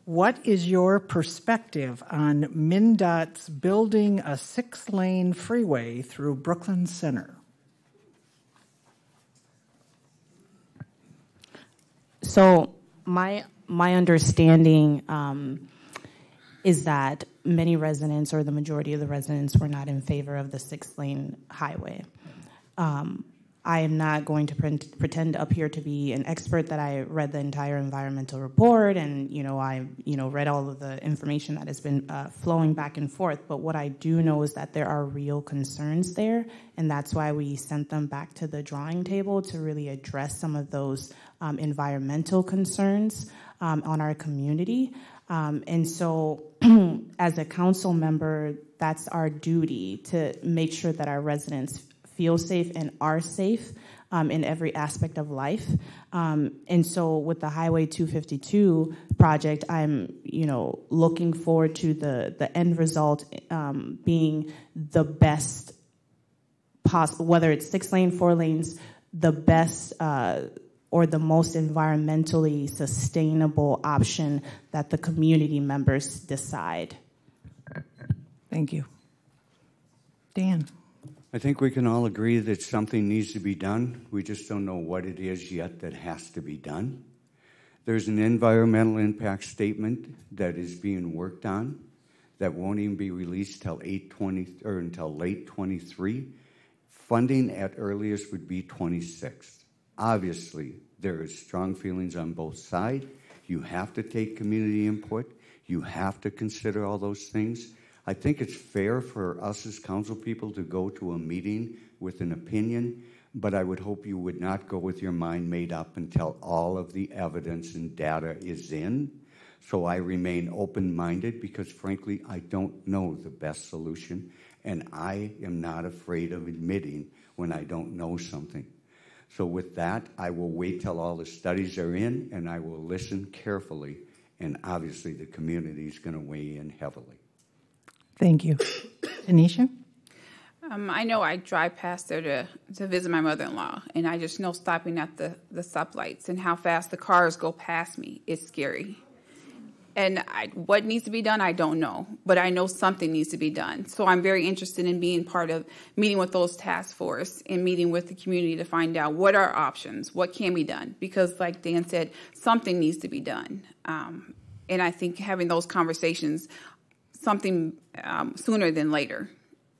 What is your perspective on MnDOT's building a 6-lane freeway through Brooklyn Center? So my understanding is that many residents, or the majority of the residents, were not in favor of the 6-lane highway. I am not going to pretend up here to be an expert that I read the entire environmental report and I read all of the information that has been flowing back and forth. But what I do know is that there are real concerns there, and that's why we sent them back to the drawing table to really address some of those environmental concerns on our community. And so as a council member, that's our duty to make sure that our residents feel safe and are safe in every aspect of life. And so with the Highway 252 project, I'm looking forward to the end result being the best possible, whether it's 6-lane, 4 lanes, the best or the most environmentally sustainable option that the community members decide. Thank you. Dan. I think we can all agree that something needs to be done. We just don't know what it is yet that has to be done. There's an environmental impact statement that is being worked on that won't even be released till until late 23. Funding at earliest would be 26. Obviously, there is strong feelings on both sides. You have to take community input. You have to consider all those things. I think it's fair for us as council people to go to a meeting with an opinion, but I would hope you would not go with your mind made up until all of the evidence and data is in. So I remain open-minded because, frankly, I don't know the best solution, and I am not afraid of admitting when I don't know something. So with that, I will wait till all the studies are in, and I will listen carefully, and obviously the community is going to weigh in heavily. Thank you. Tanisha? I know I drive past there to visit my mother-in-law, and I just know stopping at the stoplights and how fast the cars go past me is scary. And what needs to be done, I don't know, but I know something needs to be done. So I'm very interested in being part of meeting with those task force and meeting with the community to find out what are options, what can be done, because like Dan said, something needs to be done. And I think having those conversations, something sooner than later,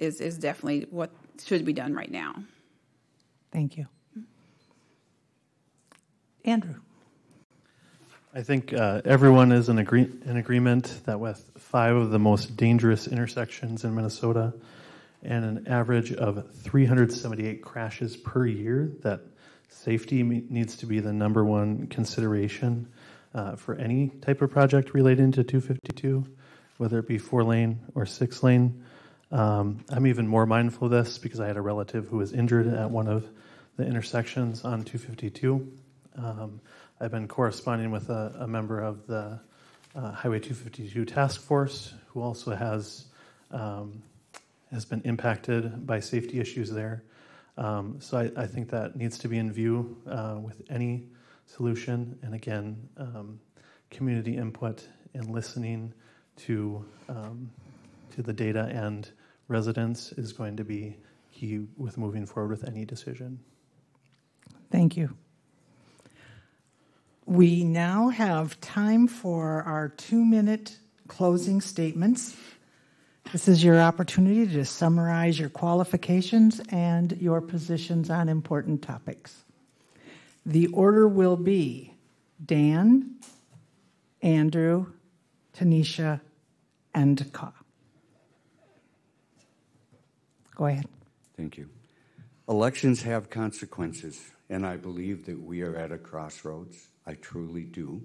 is definitely what should be done right now. Thank you. Andrew. I think everyone is in agreement that with 5 of the most dangerous intersections in Minnesota and an average of 378 crashes per year, that safety needs to be the #1 consideration for any type of project relating to 252, whether it be 4-lane or 6-lane. I'm even more mindful of this because I had a relative who was injured at one of the intersections on 252. I've been corresponding with a member of the Highway 252 task force who also has been impacted by safety issues there. So I think that needs to be in view with any solution. And again, community input and listening to the data and residents is going to be key with moving forward with any decision. Thank you. We now have time for our 2-minute closing statements. This is your opportunity to summarize your qualifications and your positions on important topics. The order will be Dan, Andrew, Tanisha, and Ka. Go ahead. Thank you. Elections have consequences, and I believe that we are at a crossroads. I truly do.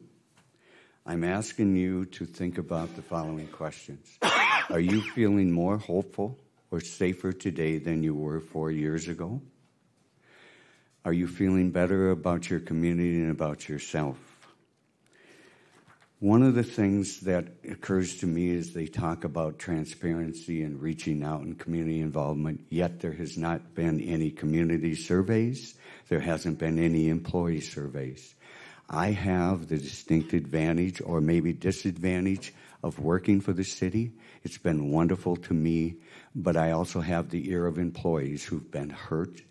I'm asking you to think about the following questions. Are you feeling more hopeful or safer today than you were 4 years ago? Are you feeling better about your community and about yourself? One of the things that occurs to me is they talk about transparency and reaching out and community involvement, yet there has not been any community surveys. There hasn't been any employee surveys. I have the distinct advantage, or maybe disadvantage, of working for the city. It's been wonderful to me, but I also have the ear of employees who've been hurt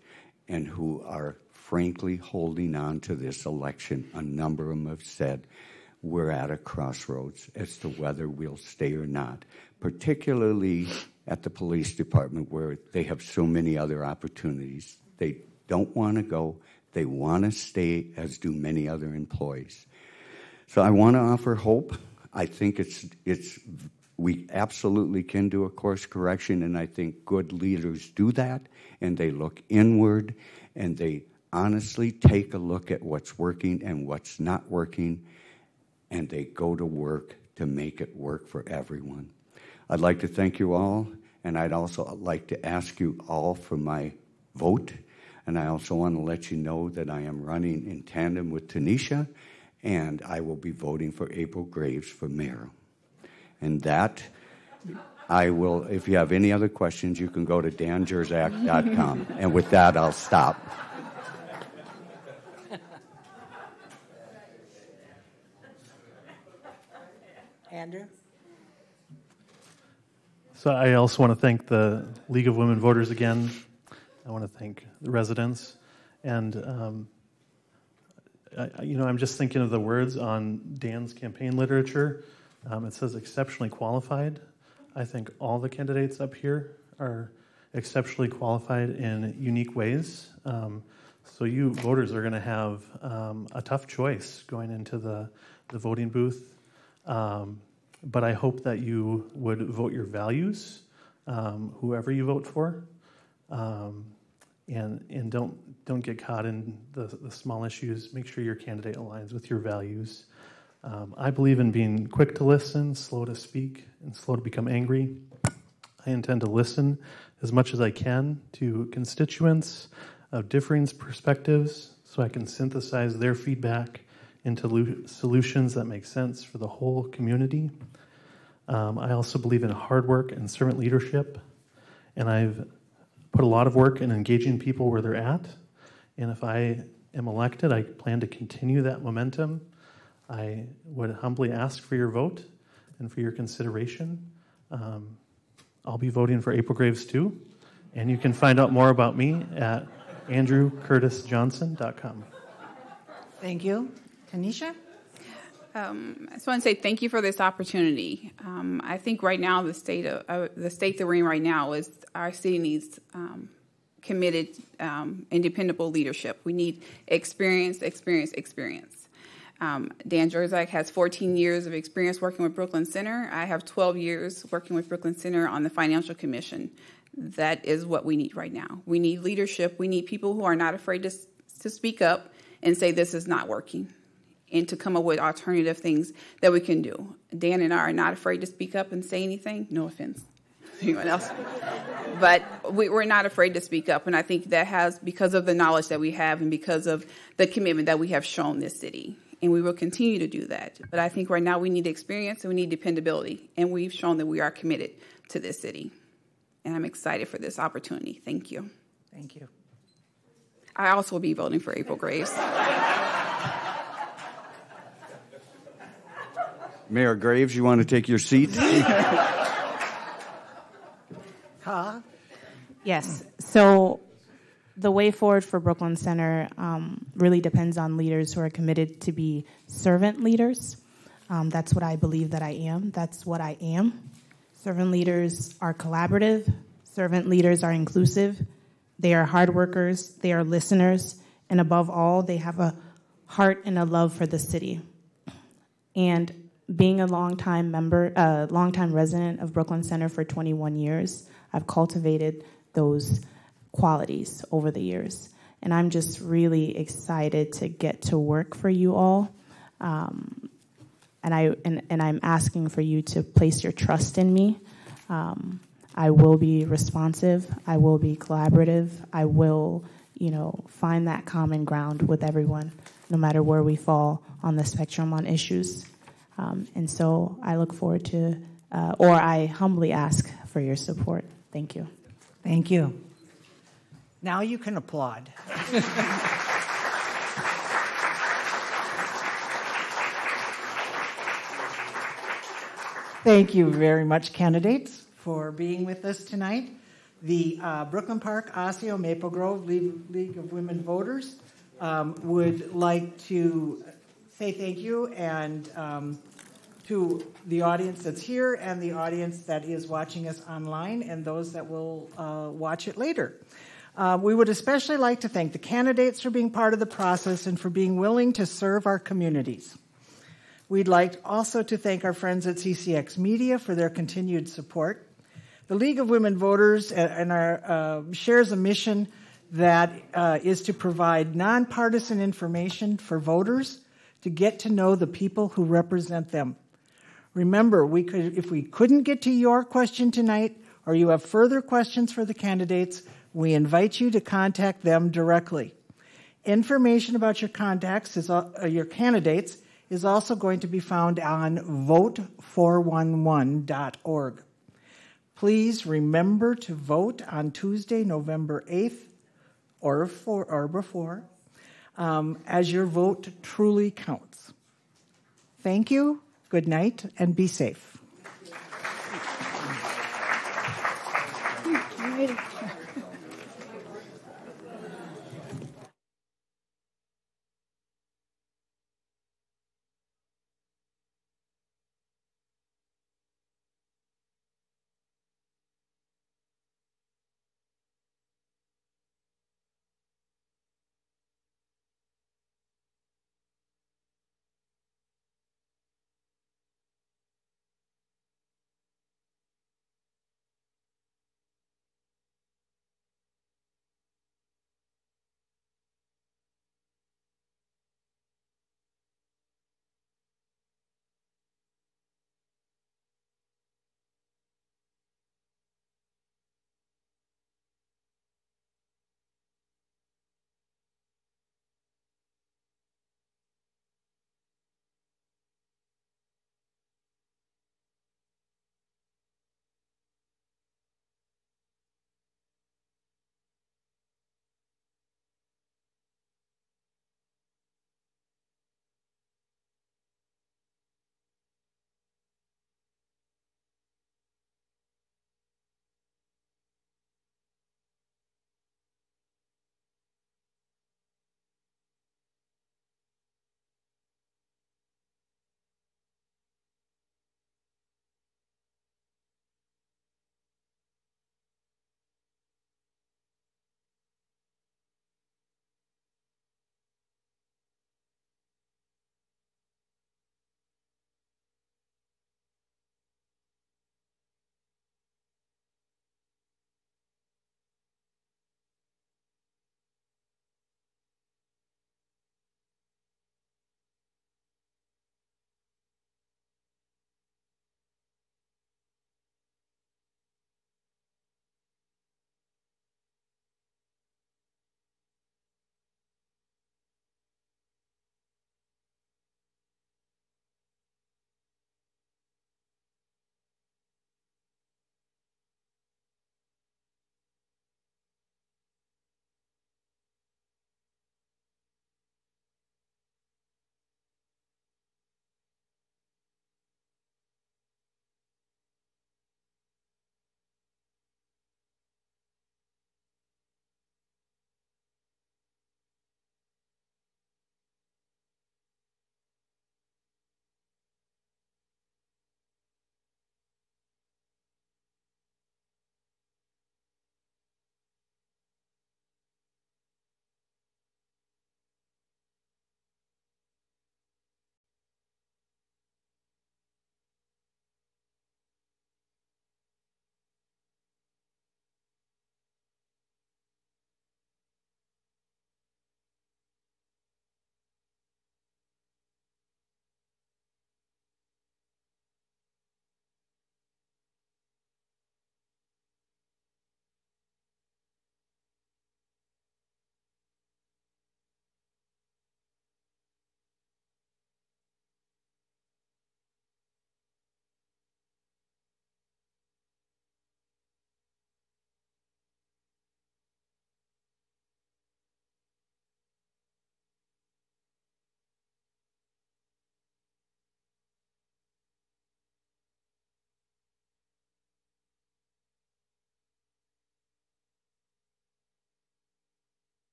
and who are frankly holding on to this election. A number of them have said, we're at a crossroads as to whether we'll stay or not, particularly at the police department where they have so many other opportunities. They don't want to go. They want to stay, as do many other employees. So I want to offer hope. I think we absolutely can do a course correction, and I think good leaders do that, and they look inward, and they honestly take a look at what's working and what's not working, and they go to work to make it work for everyone. I'd like to thank you all, and I'd also like to ask you all for my vote. And I also want to let you know that I am running in tandem with Tanisha, and I will be voting for April Graves for mayor. And that, I will, if you have any other questions, you can go to danjerzak.com. And with that, I'll stop. Andrew? So I also want to thank the League of Women Voters again. I want to thank the residents. And, I'm just thinking of the words on Dan's campaign literature. It says exceptionally qualified. I think all the candidates up here are exceptionally qualified in unique ways. So you voters are going to have a tough choice going into the voting booth. But I hope that you would vote your values, whoever you vote for. And don't get caught in the small issues. Make sure your candidate aligns with your values. I believe in being quick to listen, slow to speak, and slow to become angry. I intend to listen as much as I can to constituents of differing perspectives so I can synthesize their feedback into solutions that make sense for the whole community. I also believe in hard work and servant leadership, and I've put a lot of work in engaging people where they're at, and if I am elected, I plan to continue that momentum. I would humbly ask for your vote and for your consideration. I'll be voting for April Graves too, and you can find out more about me at andrewcurtisjohnson.com. Thank you. Tanisha? I just want to say thank you for this opportunity. I think right now the state that we're in right now is our city needs committed and dependable leadership. We need experience. Dan Jerzak has 14 years of experience working with Brooklyn Center. I have 12 years working with Brooklyn Center on the Financial Commission. That is what we need right now. We need leadership. We need people who are not afraid to speak up and say this is not working, and to come up with alternative things that we can do. Dan and I are not afraid to speak up and say anything. No offense to anyone else. But we're not afraid to speak up, and I think that has, because of the knowledge that we have and because of the commitment that we have shown this city, and we will continue to do that. But I think right now we need experience and we need dependability, and we've shown that we are committed to this city. And I'm excited for this opportunity. Thank you. Thank you. I also will be voting for April Graves. Mayor Graves, you want to take your seat? Huh? Yes. So the way forward for Brooklyn Center really depends on leaders who are committed to be servant leaders. That's what I believe that I am. That's what I am. Servant leaders are collaborative. Servant leaders are inclusive. They are hard workers. They are listeners. And above all, they have a heart and a love for the city. And being a longtime resident of Brooklyn Center for 21 years, I've cultivated those qualities over the years. And I'm just really excited to get to work for you all. And I'm asking for you to place your trust in me. I will be responsive. I will be collaborative. I will, find that common ground with everyone, no matter where we fall on the spectrum on issues. And so I look forward to, or I humbly ask for your support. Thank you. Thank you. Now you can applaud. Thank you very much, candidates, for being with us tonight. The Brooklyn Park, Osseo, Maple Grove League of Women Voters would like to say thank you and to the audience that's here and the audience that is watching us online and those that will watch it later. We would especially like to thank the candidates for being part of the process and for being willing to serve our communities. We'd like also to thank our friends at CCX Media for their continued support. The League of Women Voters shares a mission that is to provide nonpartisan information for voters to get to know the people who represent them. Remember, if we couldn't get to your question tonight or you have further questions for the candidates, we invite you to contact them directly. Information about your candidates is also going to be found on vote411.org. Please remember to vote on Tuesday, November 8th or before, as your vote truly counts. Thank you, good night, and be safe.